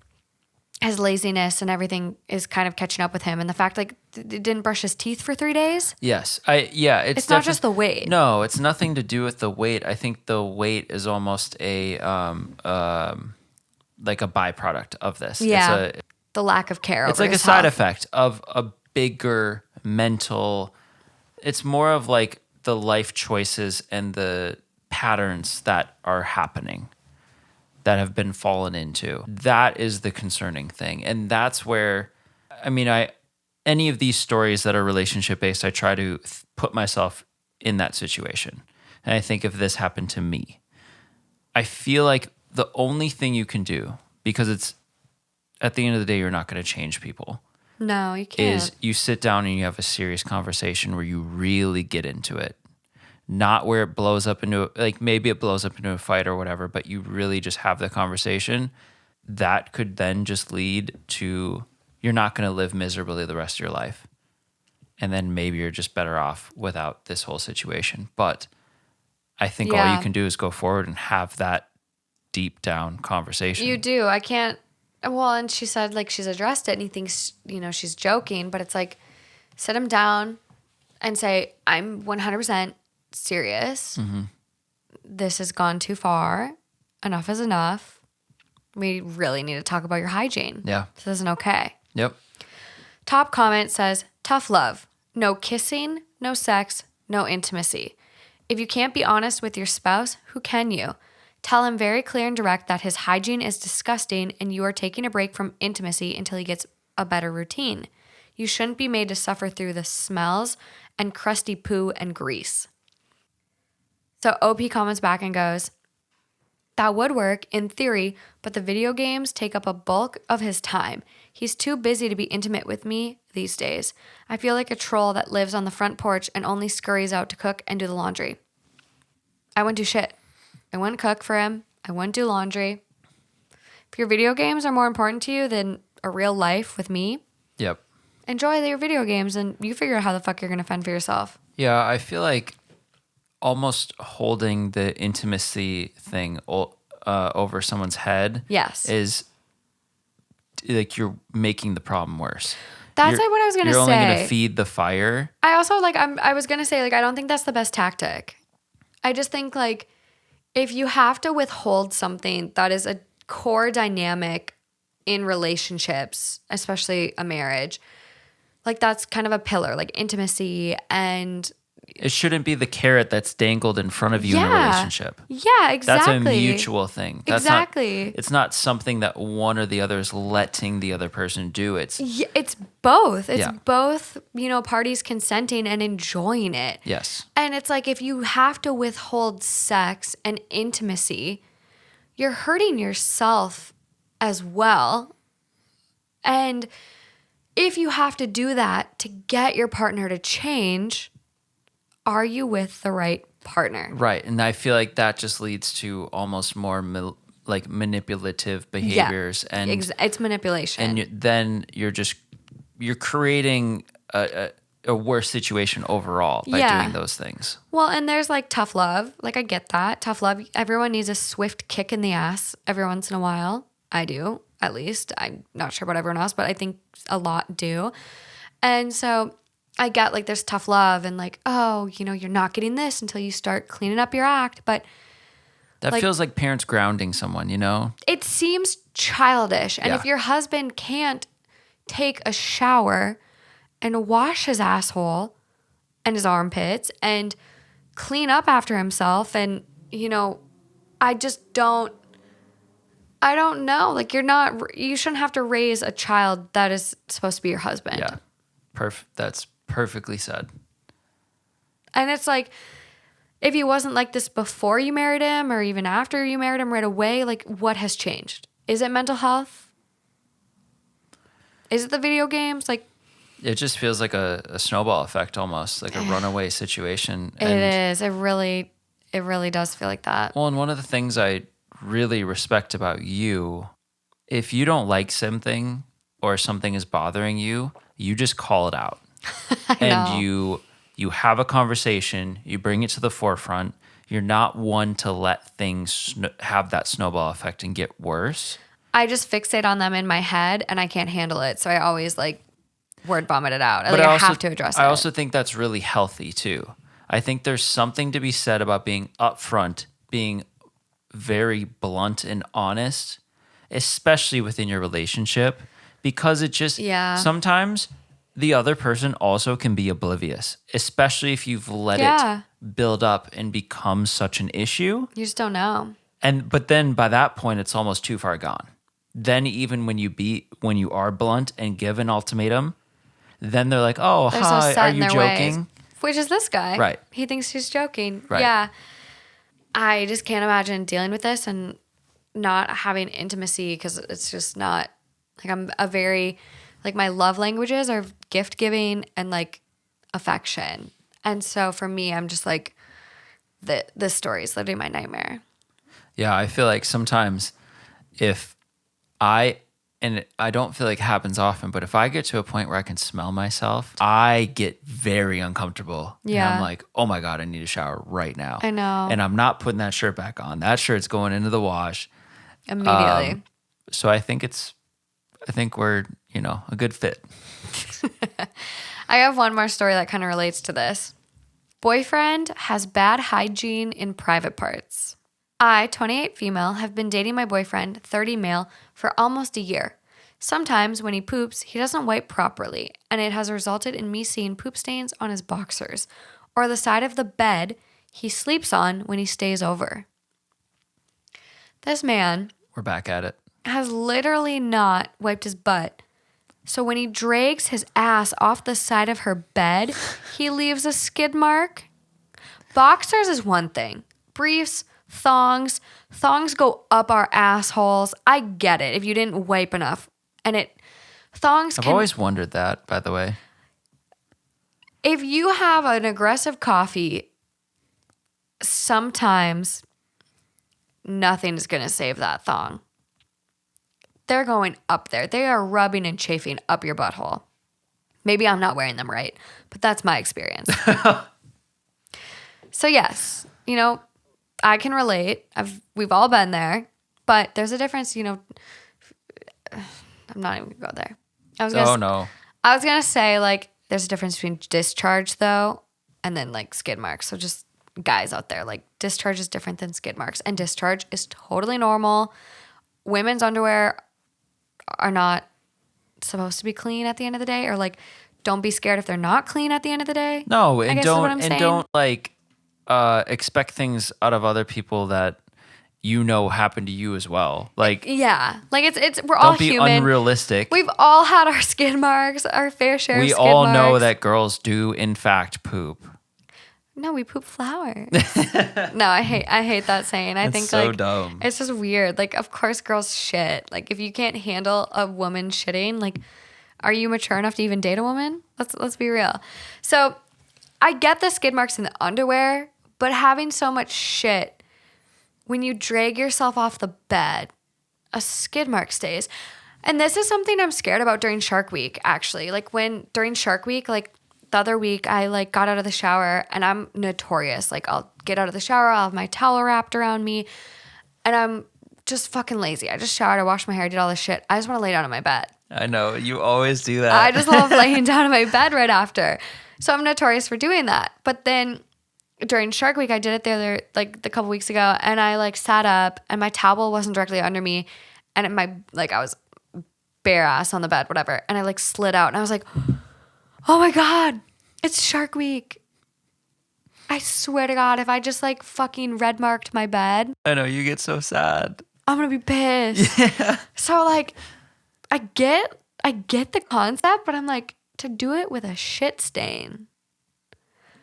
his laziness and everything is kind of catching up with him. And the fact like didn't brush his teeth for 3 days. yes, it's Not just the weight. No, it's nothing to do with the weight. I think the weight is almost a like a byproduct of this. Yeah. The lack of care. It's over like a his side health. effect of a bigger mental. It's more of like the life choices and the patterns that are happening that have been fallen into. That is the concerning thing. And that's where, I mean, any of these stories that are relationship based, I try to put myself in that situation. And I think if this happened to me, I feel like the only thing you can do, because it's at the end of the day, you're not going to change people, No, you can't. is you sit down and you have a serious conversation where you really get into it. Not where it blows up into, like maybe it blows up into a fight or whatever, but you really just have the conversation. That could then just lead to you're not going to live miserably the rest of your life. And then maybe you're just better off without this whole situation. But I think all Yeah. you can do is go forward and have that deep down conversation. You do. I can't. Well, and she said like she's addressed it and he thinks, you know, she's joking, but it's like sit him down and say, I'm 100% serious. Mm-hmm. This has gone too far. Enough is enough. We really need to talk about your hygiene. Yeah. This isn't okay. Yep. Top comment says, tough love. No kissing, no sex, no intimacy. If you can't be honest with your spouse, who can you? Tell him very clear and direct that his hygiene is disgusting and you are taking a break from intimacy until he gets a better routine. You shouldn't be made to suffer through the smells and crusty poo and grease. So OP comments back and goes, that would work in theory, but the video games take up a bulk of his time. He's too busy to be intimate with me these days. I feel like a troll that lives on the front porch and only scurries out to cook and do the laundry. I wouldn't do shit. I wouldn't cook for him. I wouldn't do laundry. If your video games are more important to you than a real life with me, Yep. enjoy your video games and you figure out how the fuck you're going to fend for yourself. Yeah, I feel like almost holding the intimacy thing over someone's head Yes. is like you're making the problem worse. That's like what I was going to say. You're only going to feed the fire. I also I was going to say I don't think that's the best tactic. I just think if you have to withhold something that is a core dynamic in relationships, especially a marriage, that's kind of a pillar, intimacy, and it shouldn't be the carrot that's dangled in front of you in a relationship. Yeah, exactly. That's a mutual thing. That's exactly. It's not something that one or the other is letting the other person do. It's both. It's both, parties consenting and enjoying it. Yes. And it's if you have to withhold sex and intimacy, you're hurting yourself as well. And if you have to do that to get your partner to change, are you with the right partner? Right. And I feel like that just leads to almost more manipulative behaviors. Yeah. And it's manipulation. And then you're creating a worse situation overall by doing those things. Well, and there's tough love. I get that. Tough love. Everyone needs a swift kick in the ass every once in a while. I do, at least. I'm not sure about everyone else, but I think a lot do. And so I get there's tough love and you're not getting this until you start cleaning up your act. But that feels like parents grounding someone, It seems childish. And if your husband can't take a shower and wash his asshole and his armpits and clean up after himself, and, I just don't know. You shouldn't have to raise a child that is supposed to be your husband. Yeah. That's perfectly said. And it's if he wasn't like this before you married him or even after you married him right away, what has changed? Is it mental health? Is it the video games? It just feels like a snowball effect almost, like a runaway situation. It is. It really does feel like that. Well, and one of the things I really respect about you, if you don't like something or something is bothering you, you just call it out. And you have a conversation, you bring it to the forefront. You're not one to let things have that snowball effect and get worse. I just fixate on them in my head and I can't handle it. So I always word vomit it out. But I have to address it. I also think that's really healthy too. I think there's something to be said about being upfront, being very blunt and honest, especially within your relationship, because it just sometimes the other person also can be oblivious, especially if you've let it build up and become such an issue. You just don't know. But then by that point, it's almost too far gone. Then even when you are blunt and give an ultimatum, then they're like, "Oh, There's hi, no set are in you their joking?" ways. Which is this guy. Right. He thinks he's joking. Right. Yeah. I just can't imagine dealing with this and not having intimacy because it's just not I'm a very my love languages are gift giving and affection. And so for me, I'm just this story is literally my nightmare. Yeah, I feel like sometimes and I don't feel like it happens often, but if I get to a point where I can smell myself, I get very uncomfortable. Yeah. And I'm like, oh my God, I need a shower right now. I know. And I'm not putting that shirt back on. That shirt's going into the wash. Immediately. So I think we're, a good fit. I have one more story that kind of relates to this. Boyfriend has bad hygiene in private parts. I, 28 female, have been dating my boyfriend, 30 male, for almost a year. Sometimes when he poops, he doesn't wipe properly, and it has resulted in me seeing poop stains on his boxers or the side of the bed he sleeps on when he stays over. This man We're back at it. has literally not wiped his butt. So when he drags his ass off the side of her bed, he leaves a skid mark. Boxers is one thing. Briefs, thongs go up our assholes. I get it if you didn't wipe enough. And thongs I've can... always wondered that, by the way. If you have an aggressive coffee, sometimes nothing is going to save that thong. They're going up there. They are rubbing and chafing up your butthole. Maybe I'm not wearing them right, but that's my experience. So yes, I can relate. We've all been there, but there's a difference, I'm not even gonna go there. No. I was gonna say, like, there's a difference between discharge though and then like skid marks. So just guys out there, like, discharge is different than skid marks, and discharge is totally normal. Women's underwear are not supposed to be clean at the end of the day, or like, don't be scared if they're not clean at the end of the day. No, and don't like expect things out of other people that happen to you as well. Like, yeah, like we're all human. Don't be unrealistic. We've all had our skid marks, our fair share of skid marks. We all know that girls do in fact poop. No, we poop flowers. No, I hate that saying. I think so like dumb. It's just weird. Like, of course girls shit. Like, if you can't handle a woman shitting, like, are you mature enough to even date a woman? Let's be real. So I get the skid marks in the underwear, but having so much shit, when you drag yourself off the bed, a skid mark stays. And this is something I'm scared about during Shark Week, actually. Like, during Shark Week, like, the other week, I like got out of the shower, and I'm notorious. Like, I'll get out of the shower, I'll have my towel wrapped around me, and I'm just fucking lazy. I just showered, I washed my hair, I did all this shit. I just want to lay down in my bed. I know, you always do that. I just love laying down in my bed right after. So I'm notorious for doing that. But then during Shark Week, I did it a couple weeks ago, and I like sat up, and my towel wasn't directly under me, and I was bare ass on the bed, whatever, and I like slid out, and I was like, oh my God, it's Shark Week. I swear to God, if I just like fucking red marked my bed. I know, you get so sad. I'm going to be pissed. Yeah. So like, I get the concept, but I'm like, to do it with a shit stain.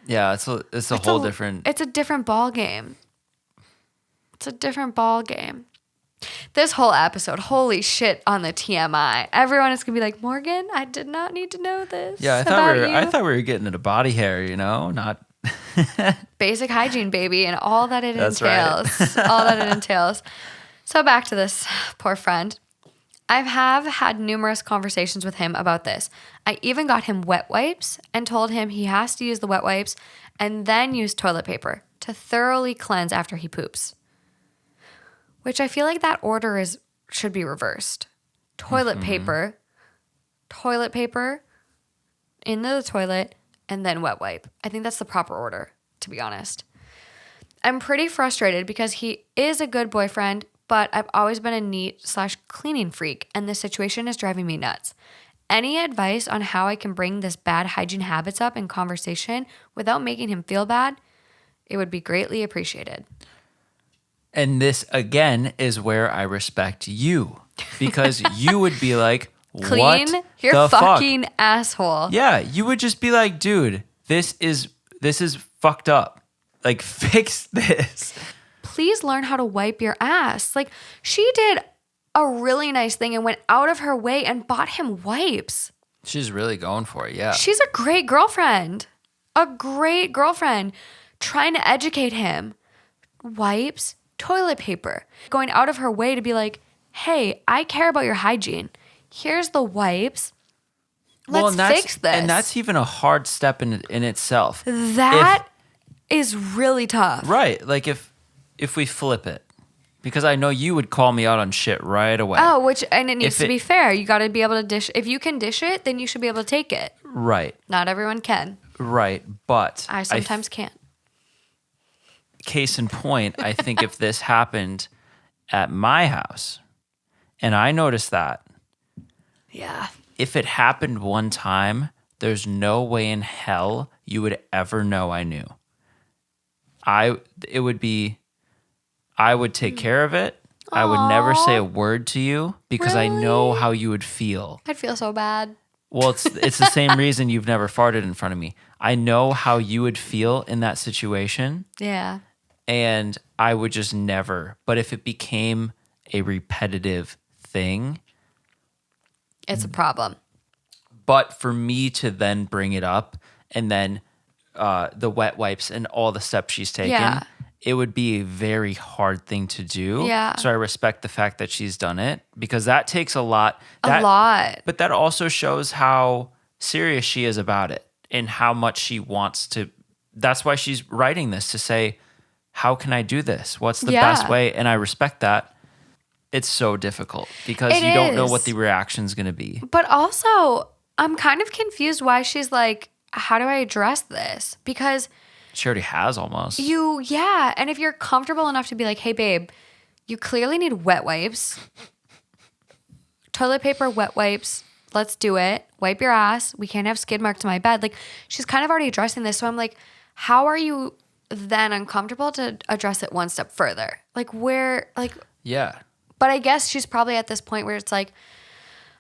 Yeah, it's a whole different. It's a different ball game. It's a different ball game. This whole episode, holy shit, on the TMI. Everyone is gonna be like, Morgan, I did not need to know this. Yeah, I thought we were getting into body hair, not basic hygiene, baby, and all that it That's entails. Right. All that it entails. So back to this poor friend. I have had numerous conversations with him about this. I even got him wet wipes and told him he has to use the wet wipes and then use toilet paper to thoroughly cleanse after he poops. Which I feel like that order should be reversed. Toilet paper into the toilet, and then wet wipe. I think that's the proper order, to be honest. I'm pretty frustrated because he is a good boyfriend, but I've always been a neat/cleaning freak, and this situation is driving me nuts. Any advice on how I can bring this bad hygiene habits up in conversation without making him feel bad? It would be greatly appreciated. And this, again, is where I respect you. Because you would be like, clean what your the fucking fuck? asshole. Yeah, you would just be like, dude, this is fucked up. Like, fix this. Please learn how to wipe your ass. Like, she did a really nice thing and went out of her way and bought him wipes. She's really going for it, yeah. She's a great girlfriend. A great girlfriend. Trying to educate him. Wipes, toilet paper. Going out of her way to be like, hey, I care about your hygiene. Here's the wipes. Let's fix this. And that's even a hard step in itself. That is really tough. Right. Like if we flip it. Because I know you would call me out on shit right away. Oh, and it needs to be fair. You got to be able to dish. If you can dish it, then you should be able to take it. Right. Not everyone can. Right. But I sometimes can't. Case in point, I think if this happened at my house and I noticed that. Yeah. If it happened one time, there's no way in hell you would ever know I knew. I would take care of it. I would never say a word to you because I know Really? how you would feel. I'd feel so bad. Well, it's the same reason you've never farted in front of me. I know how you would feel in that situation, Yeah. and I would just never. But if it became a repetitive thing, It's a problem. but for me to then bring it up and then the wet wipes and all the steps she's taken, Yeah. it would be a very hard thing to do. Yeah. So I respect the fact that she's done it because that takes a lot. A lot. But that also shows how serious she is about it and how much she wants to. That's why she's writing this to say, how can I do this? What's the best way? And I respect that. It's so difficult because you don't know what the reaction's going to be. But also, I'm kind of confused why she's like, how do I address this? Because She already has almost. and if you're comfortable enough to be like, hey, babe, you clearly need wet wipes, toilet paper, wet wipes, let's do it. Wipe your ass. We can't have skid marks to my bed. Like, she's kind of already addressing this. So I'm like, how are you then uncomfortable to address it one step further? Like, Yeah. but I guess she's probably at this point where it's like,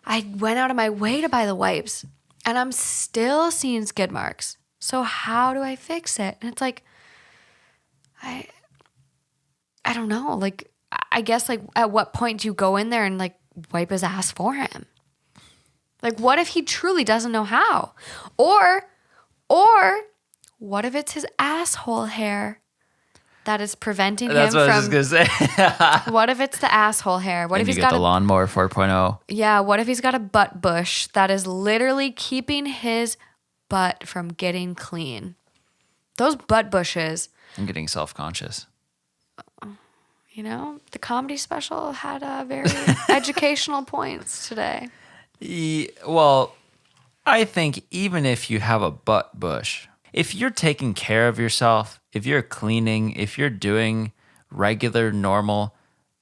I went out of my way to buy the wipes and I'm still seeing skid marks. So how do I fix it? And it's like, I don't know. Like, I guess like at what point do you go in there and like wipe his ass for him? Like, what if he truly doesn't know how? Or what if it's his asshole hair that is preventing That's him what from... I was just going to say. What if it's the asshole hair? What And if you he's get got the lawnmower 4.0. Yeah, what if he's got a butt bush that is literally keeping his butt from getting clean? Those butt bushes, I'm getting self-conscious. you know, the comedy special had very educational points today. Well, I think even if you have a butt bush, if you're taking care of yourself, if you're cleaning, if you're doing regular, normal,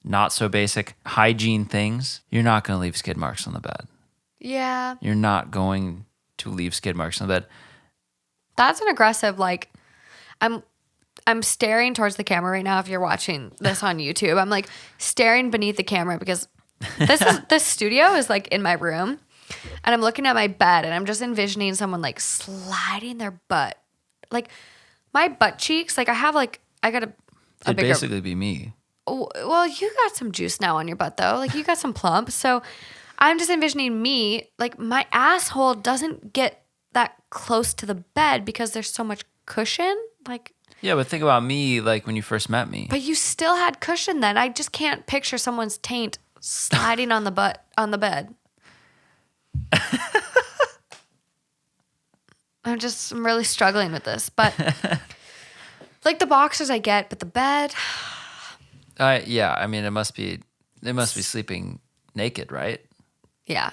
not so basic hygiene things, you're not going to leave skid marks on the bed. Yeah. You're not going to leave skid marks on the bed. That's an aggressive, like, I'm staring towards the camera right now if you're watching this on YouTube. I'm like staring beneath the camera because this studio is like in my room and I'm looking at my bed and I'm just envisioning someone like sliding their butt. Like my butt cheeks, like I got a It'd bigger... basically be me. Well, you got some juice now on your butt though. Like you got some plump. So I'm just envisioning me, like my asshole doesn't get that close to the bed because there's so much cushion. Like, Yeah, but think about me like when you first met me. but you still had cushion then. I just can't picture someone's taint sliding on the bed. I'm really struggling with this. But like the boxers I get, but the bed, Yeah, I mean, it must be sleeping naked, right? yeah.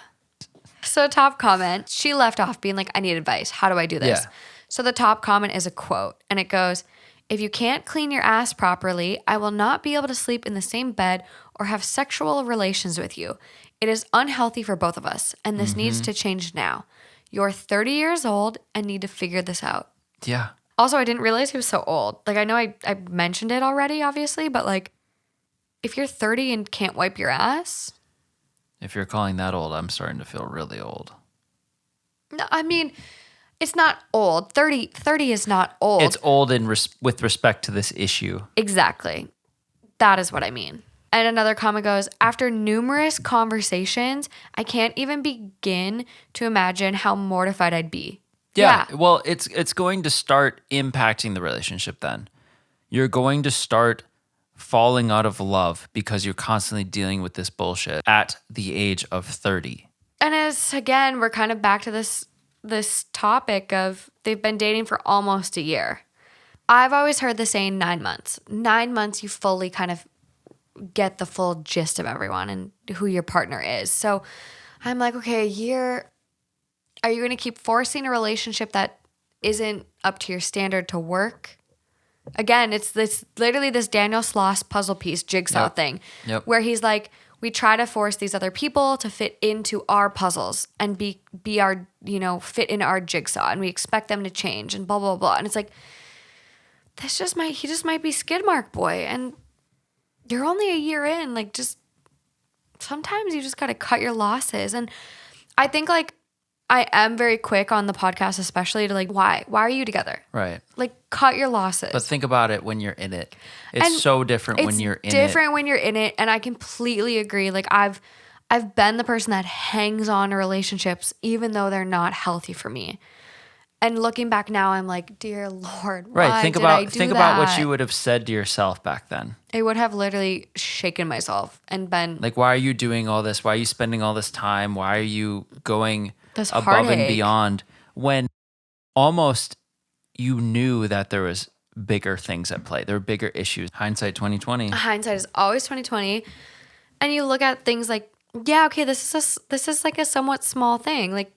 So top comment, she left off being like, I need advice. How do I do this? Yeah. So the top comment is a quote and it goes, if you can't clean your ass properly, I will not be able to sleep in the same bed or have sexual relations with you. It is unhealthy for both of us and this needs to change now. You're 30 years old and need to figure this out. Yeah. Also, I didn't realize he was so old. Like I know I mentioned it already, obviously, but like if you're 30 and can't wipe your ass, If you're calling that old, I'm starting to feel really old. no, I mean, it's not old. 30 is not old. It's old with respect to this issue. Exactly. That is what I mean. And another comment goes, after numerous conversations, I can't even begin to imagine how mortified I'd be. Yeah. Well, it's going to start impacting the relationship then. You're going to start falling out of love because you're constantly dealing with this bullshit at the age of 30. And as again, we're kind of back to this topic of they've been dating for almost a year. I've always heard the saying 9 months. 9 months you fully kind of get the full gist of everyone and who your partner is. So I'm like, okay, a year, are you going to keep forcing a relationship that isn't up to your standard to work? Again, it's literally this Daniel Sloss puzzle piece jigsaw thing where he's like, we try to force these other people to fit into our puzzles and be our, fit in our jigsaw and we expect them to change and blah, blah, blah. And it's like, he just might be skid mark boy. And you're only a year in. Like, just sometimes you just got to cut your losses. And I think like I am very quick on the podcast, especially to like, why are you together? Right. Like, cut your losses. But think about it when you're in it. It's And so different when you're in it. It's different when you're in it. And I completely agree. Like, I've been the person that hangs on to relationships, even though they're not healthy for me. And looking back now, I'm like, dear Lord, why Think did about I do think that? about what you would have said to yourself back then. I would have literally shaken myself and been Like, why are you doing all this? Why are you spending all this time? Why are you going this above heartache. and beyond when almost you knew that there was bigger things at play? There were bigger issues. Hindsight 2020. Hindsight is always 2020. And you look at things like, yeah, okay, this is like a somewhat small thing. Like,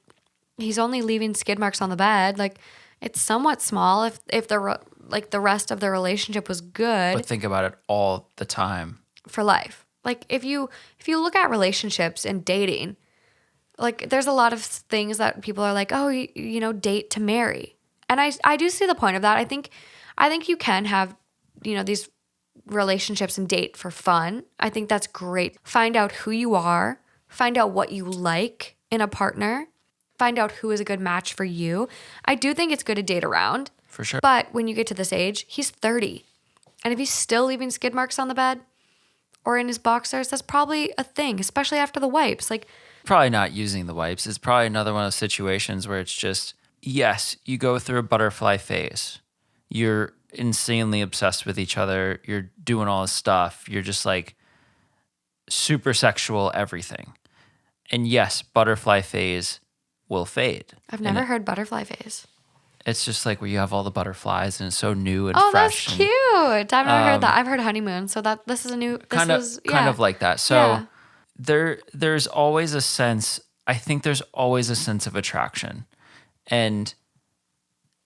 he's only leaving skid marks on the bed. Like, it's somewhat small if the rest of the relationship was good. But think about it all the time. For life. Like, if you look at relationships and dating, like, there's a lot of things that people are like, oh, you know, date to marry. And I do see the point of that. I think you can have, you know, these relationships and date for fun. I think that's great. Find out who you are, find out what you like in a partner, find out who is a good match for you. I do think it's good to date around. For sure. But when you get to this age, he's 30. And if he's still leaving skid marks on the bed or in his boxers, that's probably a thing, especially after the wipes. Like, Probably not using the wipes. It's probably another one of those situations where it's just, yes, you go through a butterfly phase. You're insanely obsessed with each other. You're doing all this stuff. You're just like super sexual, everything. And yes, butterfly phase will fade. I've never heard butterfly phase. It's just like where you have all the butterflies and it's so new and Oh, fresh. that's cute. I've never heard that. I've heard honeymoon. So this is a new, Kind of like that. So Yeah. there's always a sense, I think there's always a sense of attraction. And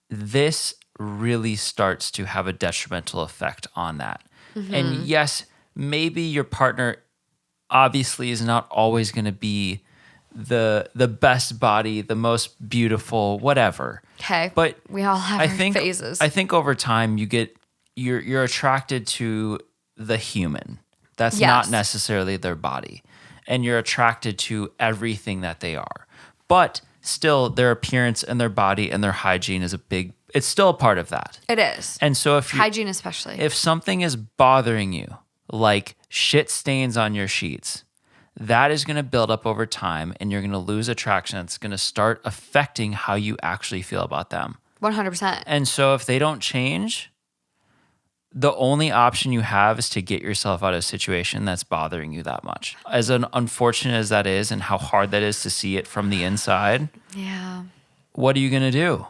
this really starts to have a detrimental effect on that. Mm-hmm. And yes, maybe your partner obviously is not always going to be the best body, the most beautiful, whatever. Okay. But we all have our phases. I think over time you're attracted to the human. That's not Yes. necessarily their body. And you're attracted to everything that they are. But still their appearance and their body and their hygiene is it's still a part of that. It is. And so Hygiene especially. if something is bothering you, like shit stains on your sheets, that is going to build up over time and you're going to lose attraction. It's going to start affecting how you actually feel about them. 100%. And so if they don't change, the only option you have is to get yourself out of a situation that's bothering you that much. As unfortunate as that is and how hard that is to see it from the inside, Yeah. what are you going to do?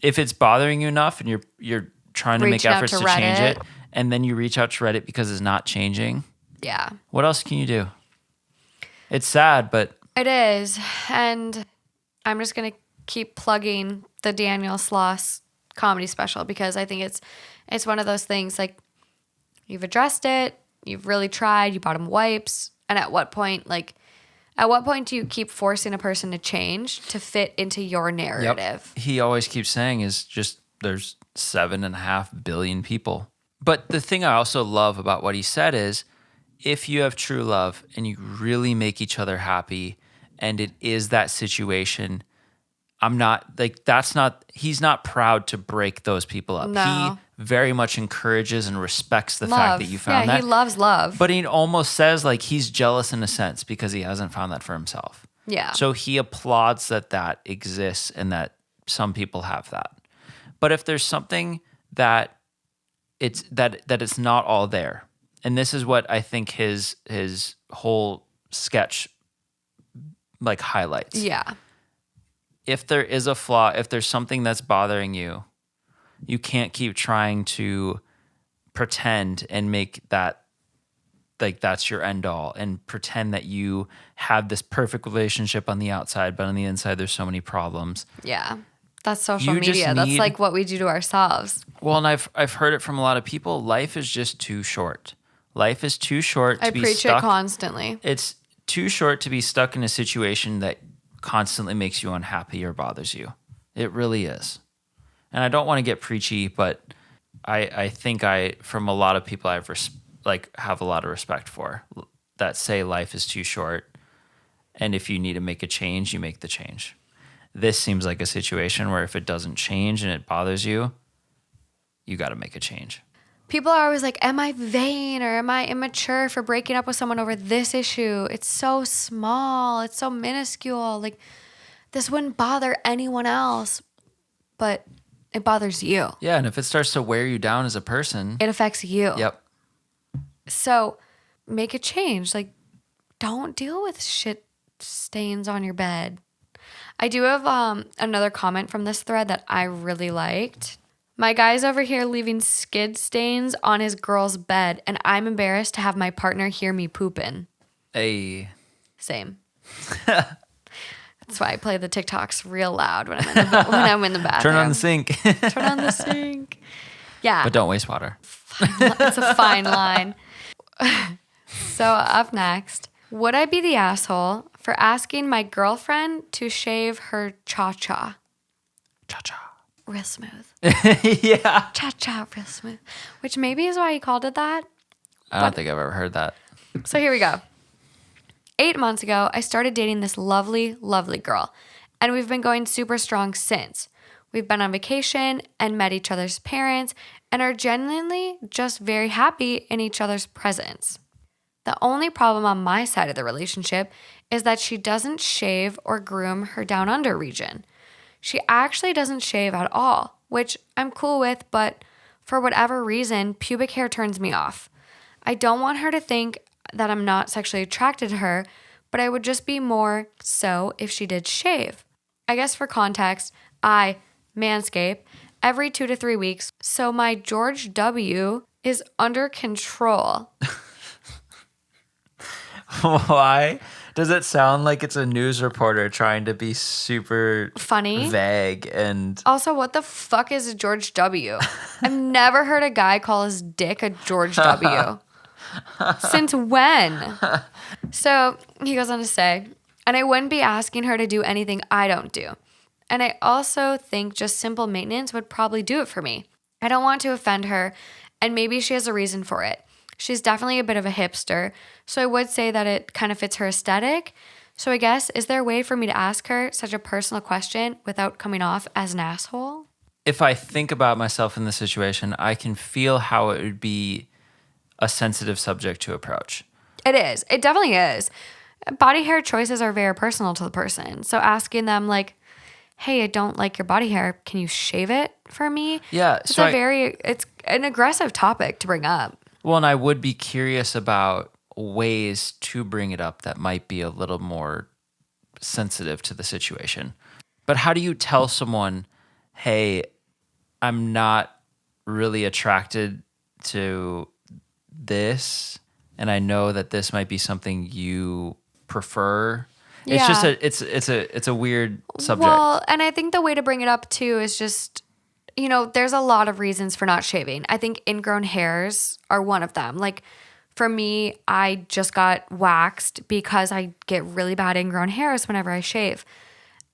If it's bothering you enough and you're trying to make Reaching out efforts to to change Reddit. it, and then you reach out to Reddit because it's not changing, Yeah. what else can you do? It's sad, but It is. And I'm just going to keep plugging the Daniel Sloss comedy special because I think it's one of those things like you've addressed it, you've really tried, you bought him wipes, and at what point do you keep forcing a person to change to fit into your narrative? he always keeps saying is just there's 7.5 billion people. But the thing I also love about what he said is if you have true love and you really make each other happy and it is that situation, he's not proud to break those people up. No. He very much encourages and respects the fact that you found that. He loves love. But he almost says like he's jealous in a sense because he hasn't found that for himself. Yeah. So he applauds that exists and that some people have that. But if there's something that it's not all there, and this is what I think his whole sketch like highlights. Yeah. If there is a flaw, if there's something that's bothering you, you can't keep trying to pretend and make that like that's your end all and pretend that you have this perfect relationship on the outside, but on the inside there's so many problems. Yeah. That's social You just media. That's need- like what we do to ourselves. Well, and I've heard it from a lot of people. Life is just too short. Life is too short to I be preach stuck. it constantly. It's too short to be stuck in a situation that constantly makes you unhappy or bothers you. It really is. And I don't want to get preachy, but I think from a lot of people I've have a lot of respect for that say life is too short, and if you need to make a change, you make the change. This seems like a situation where if it doesn't change and it bothers you, you got to make a change. People are always like, am I vain or am I immature for breaking up with someone over this issue? It's so small. It's so minuscule. Like, this wouldn't bother anyone else, but it bothers you. Yeah, and if it starts to wear you down as a person, It affects you. Yep. So make a change. Like, don't deal with shit stains on your bed. I do have another comment from this thread that I really liked. My guy's over here leaving skid stains on his girl's bed, and I'm embarrassed to have my partner hear me pooping. Hey. Same. That's why I play the TikToks real loud when I'm in the bathroom. Turn on the sink. Turn on the sink. Yeah. But don't waste water. It's a fine line. So up next, would I be the asshole for asking my girlfriend to shave her cha-cha? Cha-cha. Real smooth. Yeah. Cha-cha, real smooth. Which maybe is why he called it that. I don't think I've ever heard that. So here we go. 8 months ago, I started dating this lovely, lovely girl. And we've been going super strong since. We've been on vacation and met each other's parents and are genuinely just very happy in each other's presence. The only problem on my side of the relationship is that she doesn't shave or groom her down under region. She actually doesn't shave at all, which I'm cool with, but for whatever reason, pubic hair turns me off. I don't want her to think that I'm not sexually attracted to her, but I would just be more so if she did shave. I guess for context, I manscape every 2 to 3 weeks, so my George W is under control. Why does it sound like it's a news reporter trying to be super Funny? vague and Also, what the fuck is a George W? I've never heard a guy call his dick a George W. Since when? So he goes on to say, and I wouldn't be asking her to do anything I don't do. And I also think just simple maintenance would probably do it for me. I don't want to offend her, and maybe she has a reason for it. She's definitely a bit of a hipster, so I would say that it kind of fits her aesthetic. So I guess, is there a way for me to ask her such a personal question without coming off as an asshole? if I think about myself in this situation, I can feel how it would be a sensitive subject to approach. It is. It definitely is. Body hair choices are very personal to the person. So asking them like, hey, I don't like your body hair. Can you shave it for me? Yeah. It's it's an aggressive topic to bring up. Well, and I would be curious about ways to bring it up that might be a little more sensitive to the situation. But how do you tell someone, hey, I'm not really attracted to this, and I know that this might be something you prefer? It's just it's a weird subject. Well, and I think the way to bring it up too is just, there's a lot of reasons for not shaving. I think ingrown hairs are one of them. Like for me, I just got waxed because I get really bad ingrown hairs whenever I shave.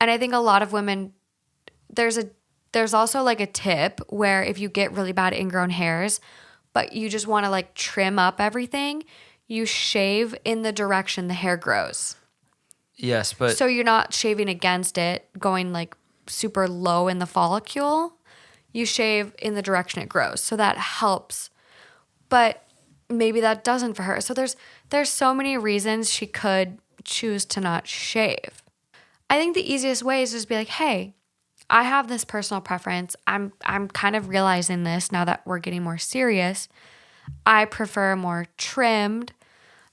And I think a lot of women, there's also like a tip where if you get really bad ingrown hairs, but you just want to like trim up everything, you shave in the direction the hair grows. Yes, but So you're not shaving against it, going like super low in the follicle. You shave in the direction it grows. So that helps. But maybe that doesn't for her. So there's so many reasons she could choose to not shave. I think the easiest way is just be like, hey, I have this personal preference. I'm kind of realizing this now that we're getting more serious. I prefer more trimmed.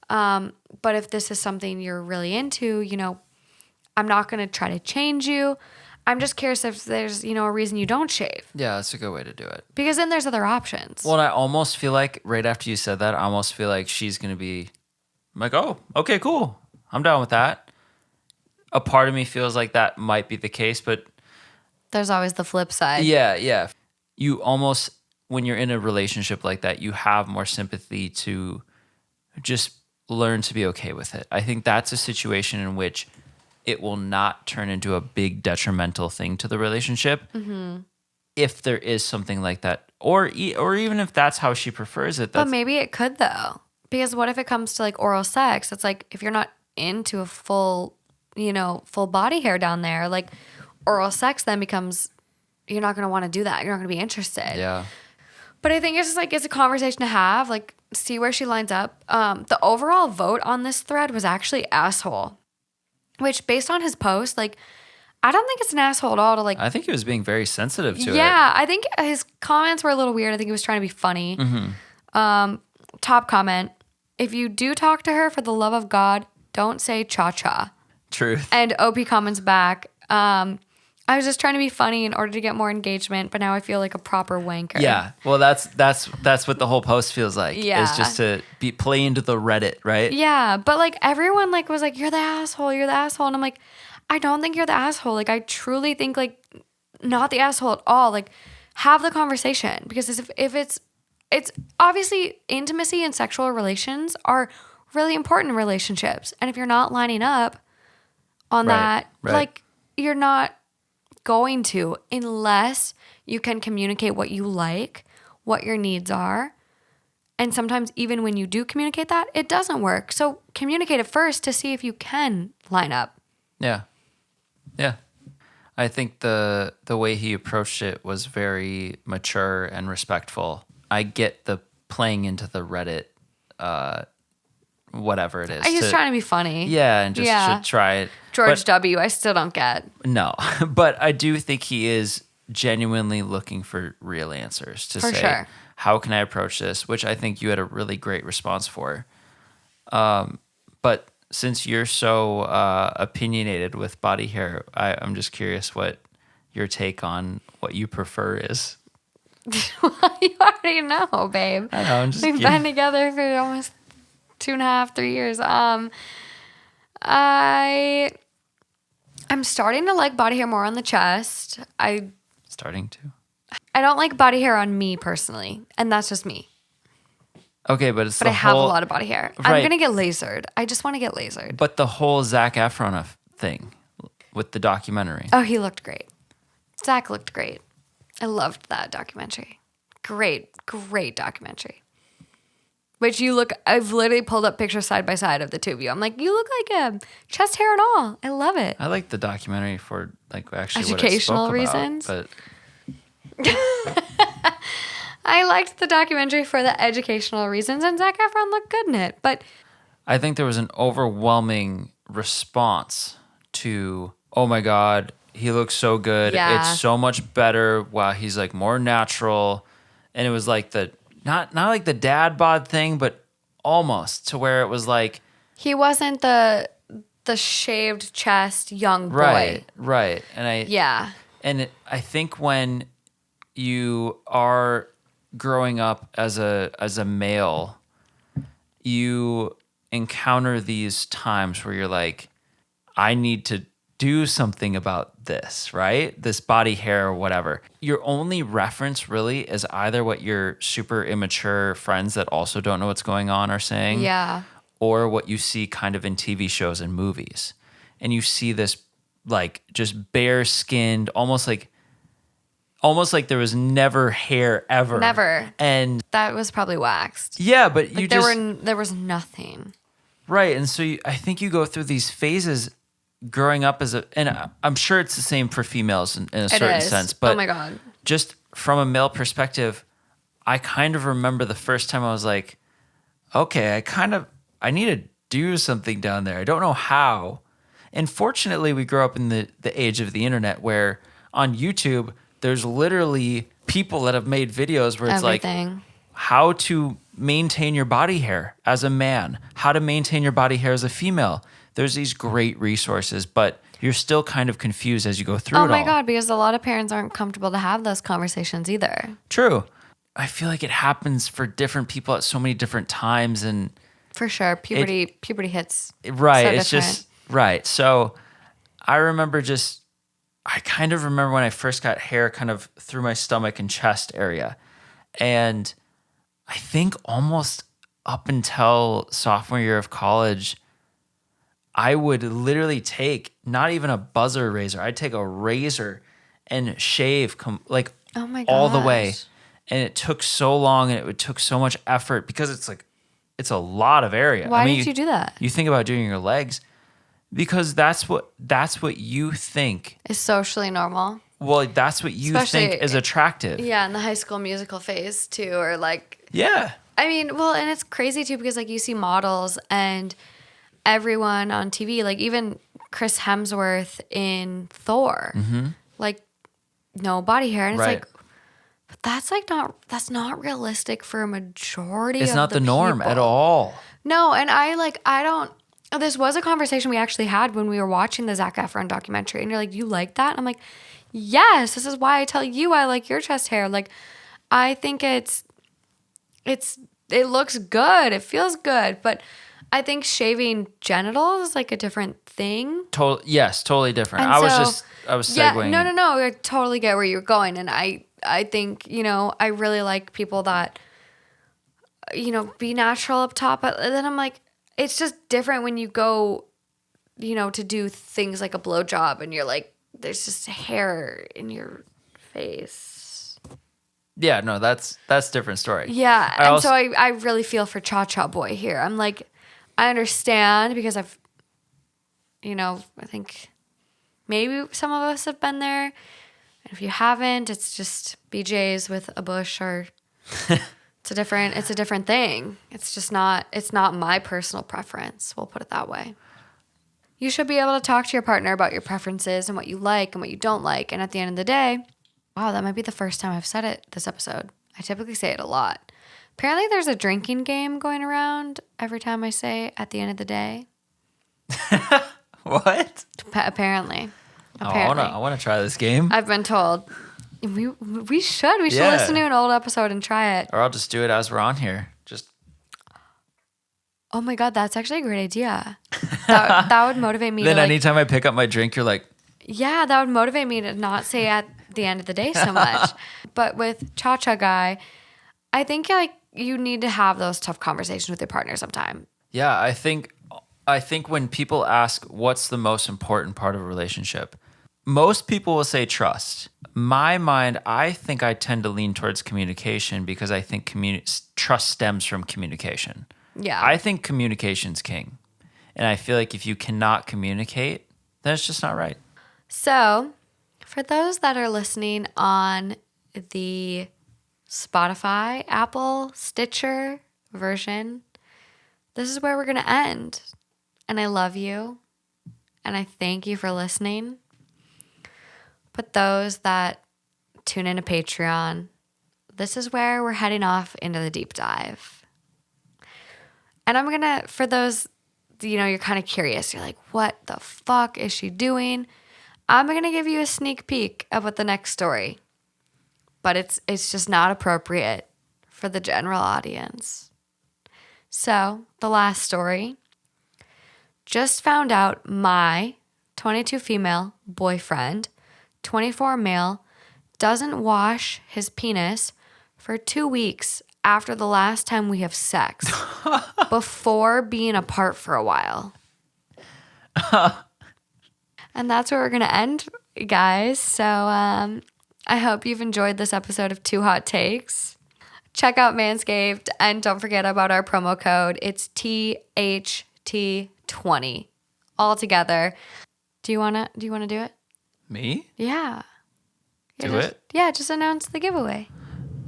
But if this is something you're really into, I'm not going to try to change you. I'm just curious if there's, a reason you don't shave. yeah, that's a good way to do it. Because then there's other options. Well, and I almost feel like right after you said that, I almost feel like she's going to be like, oh, okay, cool. I'm down with that. A part of me feels like that might be the case, but There's always the flip side. yeah. You almost, when you're in a relationship like that, you have more sympathy to just learn to be okay with it. I think that's a situation in which it will not turn into a big detrimental thing to the relationship. Mm-hmm. if there is something like that, or even if that's how she prefers it. But maybe it could though, because what if it comes to like oral sex? It's like if you're not into a full, full body hair down there, like oral sex then becomes, you're not going to want to do that. You're not going to be interested. Yeah. But I think it's just like, it's a conversation to have, like see where she lines up. The overall vote on this thread was actually asshole, which based on his post, like, I don't think it's an asshole at all to like. I think he was being very sensitive to it. Yeah, I think his comments were a little weird. I think he was trying to be funny. Top comment: if you do talk to her, for the love of God, don't say cha-cha. Truth. And OP comments back: I was just trying to be funny in order to get more engagement, but now I feel like a proper wanker. Yeah, well, that's what the whole post feels like. Yeah, is just to play into the Reddit, right? Yeah, but like everyone like was like, "You're the asshole. You're the asshole," and I'm like, I don't think you're the asshole. Like, I truly think, like, not the asshole at all. Like, have the conversation. Because if it's obviously intimacy and sexual relations are really important in relationships. And if you're not lining up on that, like, you're not going to unless you can communicate what you like, what your needs are. And sometimes even when you do communicate that, it doesn't work. So communicate it first to see if you can line up. Yeah. Yeah. I think the way he approached it was very mature and respectful. I get the playing into the Reddit, whatever it is. He's trying to be funny. Yeah, and just should try it. George W., I still don't get. No, but I do think he is genuinely looking for real answers to say, sure. How can I approach this? Which I think you had a really great response for. But since you're so opinionated with body hair, I'm just curious what your take on what you prefer is. Well, you already know, babe. I know, I'm just We've been together for almost 2.5, 3 years. I'm starting to like body hair more on the chest. Starting to? I don't like body hair on me personally, and that's just me. Okay, but I have a lot of body hair. Right. I'm gonna get lasered. I just want to get lasered. But the whole Zac Efron thing with the documentary. Oh, he looked great. Zach looked great. I loved that documentary. Great documentary. Which I've literally pulled up pictures side by side of the two of you. I'm like, you look like a chest hair and all. I love it. I like the documentary for like actually educational what it spoke reasons. About, but I liked the documentary for the educational reasons, and Zac Efron looked good in it. But I think there was an overwhelming response to, oh my God, he looks so good. Yeah. It's so much better. Wow, he's like more natural. And it was like not like the dad bod thing, but almost to where it was like he wasn't the shaved chest young boy. Right. And I think when you are growing up as a male, you encounter these times where you're like, I need to do something about this, right? This body hair or whatever. Your only reference really is either what your super immature friends that also don't know what's going on are saying. Yeah. Or what you see kind of in TV shows and movies. And you see this like just bare skinned, almost like there was never hair ever. Never. And that was probably waxed. Yeah, but like there was nothing. Right. And so I think you go through these phases growing up and I'm sure it's the same for females in a certain sense, but oh my God. Just from a male perspective, I kind of remember the first time I was like, okay, I need to do something down there. I don't know how. And fortunately, we grew up in the age of the internet where on YouTube, there's literally people that have made videos where it's everything. Like how to maintain your body hair as a man, how to maintain your body hair as a female. There's these great resources, but you're still kind of confused as you go through it all. Oh my God, because a lot of parents aren't comfortable to have those conversations either. True. I feel like it happens for different people at so many different times. And for sure, puberty hits. Right. So it's different. Just, right. So I kind of remember when I first got hair kind of through my stomach and chest area. And I think almost up until sophomore year of college, I would literally take not even a buzzer razor. I'd take a razor and shave like Oh my all the way. gosh. And it took so long and it took so much effort because it's a lot of area. Why did you do that? You think about doing your legs because that's what you think. It's socially normal. Well, that's what you Especially- think is attractive. Yeah, in the High School Musical phase too, or like, Yeah. I mean, well, and it's crazy too because like you see models and everyone on TV, like even Chris Hemsworth in Thor, like no body hair, and Right. it's like, but that's not realistic for a majority. It's of not the norm people. at all. No, and I don't. This was a conversation we actually had when we were watching the Zac Efron documentary, and you're like, you like that? I'm like, yes. This is why I tell you I like your chest hair. Like, I think it looks good. It feels good, but I think shaving genitals is like a different thing. Totally different. And I was yeah, segueing. no. I totally get where you're going, and I think I really like people that be natural up top, but then I'm like, it's just different when you go, to do things like a blowjob, and you're like, there's just hair in your face. Yeah, no, that's a different story. Yeah, so I really feel for Cha Cha Boy here. I'm like, I understand because I think maybe some of us have been there. And if you haven't, it's just BJ's with a bush or it's a different thing. It's not my personal preference. We'll put it that way. You should be able to talk to your partner about your preferences and what you like and what you don't like. And at the end of the day, wow, that might be the first time I've said it this episode. I typically say it a lot. Apparently there's a drinking game going around every time I say at the end of the day. What? Apparently. I want to try this game. I've been told. We should listen to an old episode and try it. Or I'll just do it as we're on here. Oh my God, that's actually a great idea. That would motivate me. Then to anytime I pick up my drink, you're like, yeah, that would motivate me to not say at the end of the day so much. But with Cha Cha Guy, I think like you need to have those tough conversations with your partner sometime. yeah, I think when people ask what's the most important part of a relationship, most people will say trust. My mind, I think I tend to lean towards communication because I think trust stems from communication. Yeah. I think communication's king. And I feel like if you cannot communicate, then it's just not right. So, for those that are listening on the Spotify, Apple, Stitcher version, this is where we're going to end. And I love you. And I thank you for listening. But those that tune into Patreon, this is where we're heading off into the deep dive. And I'm going to, for those, you're kind of curious. You're like, what the fuck is she doing? I'm going to give you a sneak peek of what the next story. But it's just not appropriate for the general audience. So, the last story. Just found out my 22 female boyfriend, 24 male, doesn't wash his penis for 2 weeks after the last time we have sex before being apart for a while. And that's where we're going to end, guys. So I hope you've enjoyed this episode of Two Hot Takes. Check out Manscaped and don't forget about our promo code. It's THT20 all together. Do you want to do it? Me? Yeah. Do it? Yeah, just announce the giveaway.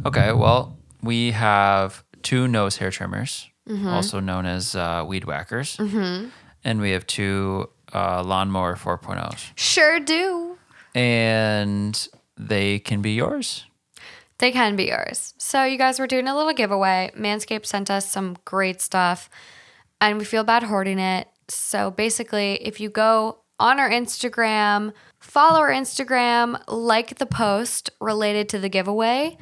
Okay, well, we have 2 nose hair trimmers, also known as weed whackers. Mm-hmm. And we have 2 lawnmower 4.0s. Sure do. And they can be yours. They can be yours. So you guys, were doing a little giveaway. Manscaped sent us some great stuff and we feel bad hoarding it. So basically, if you go on our Instagram, follow our Instagram, like the post related to the giveaway,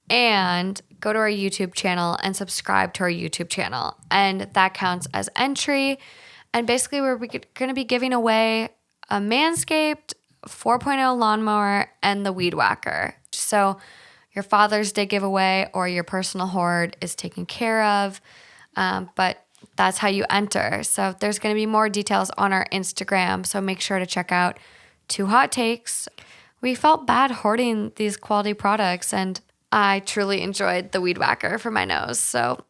and go to our YouTube channel and subscribe to our YouTube channel. And that counts as entry. And basically, we're going to be giving away a Manscaped 4.0 lawnmower and the weed whacker. So your Father's Day giveaway or your personal hoard is taken care of. But that's how you enter. So there's going to be more details on our Instagram. So make sure to check out 2 Hot Takes. we felt bad hoarding these quality products, and I truly enjoyed the weed whacker for my nose. So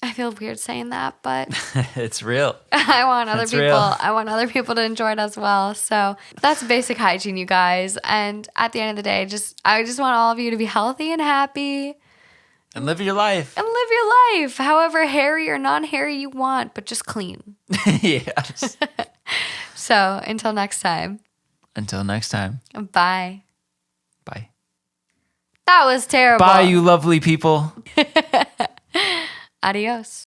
I feel weird saying that, but It's real. I want other It's people. real. I want other people to enjoy it as well. So that's basic hygiene, you guys. And at the end of the day, I just want all of you to be healthy and happy And live your life. and live your life, however hairy or non-hairy you want, but just clean. Yes. So until next time, Until next time. bye. Bye. That was terrible. Bye, you lovely people. Adios.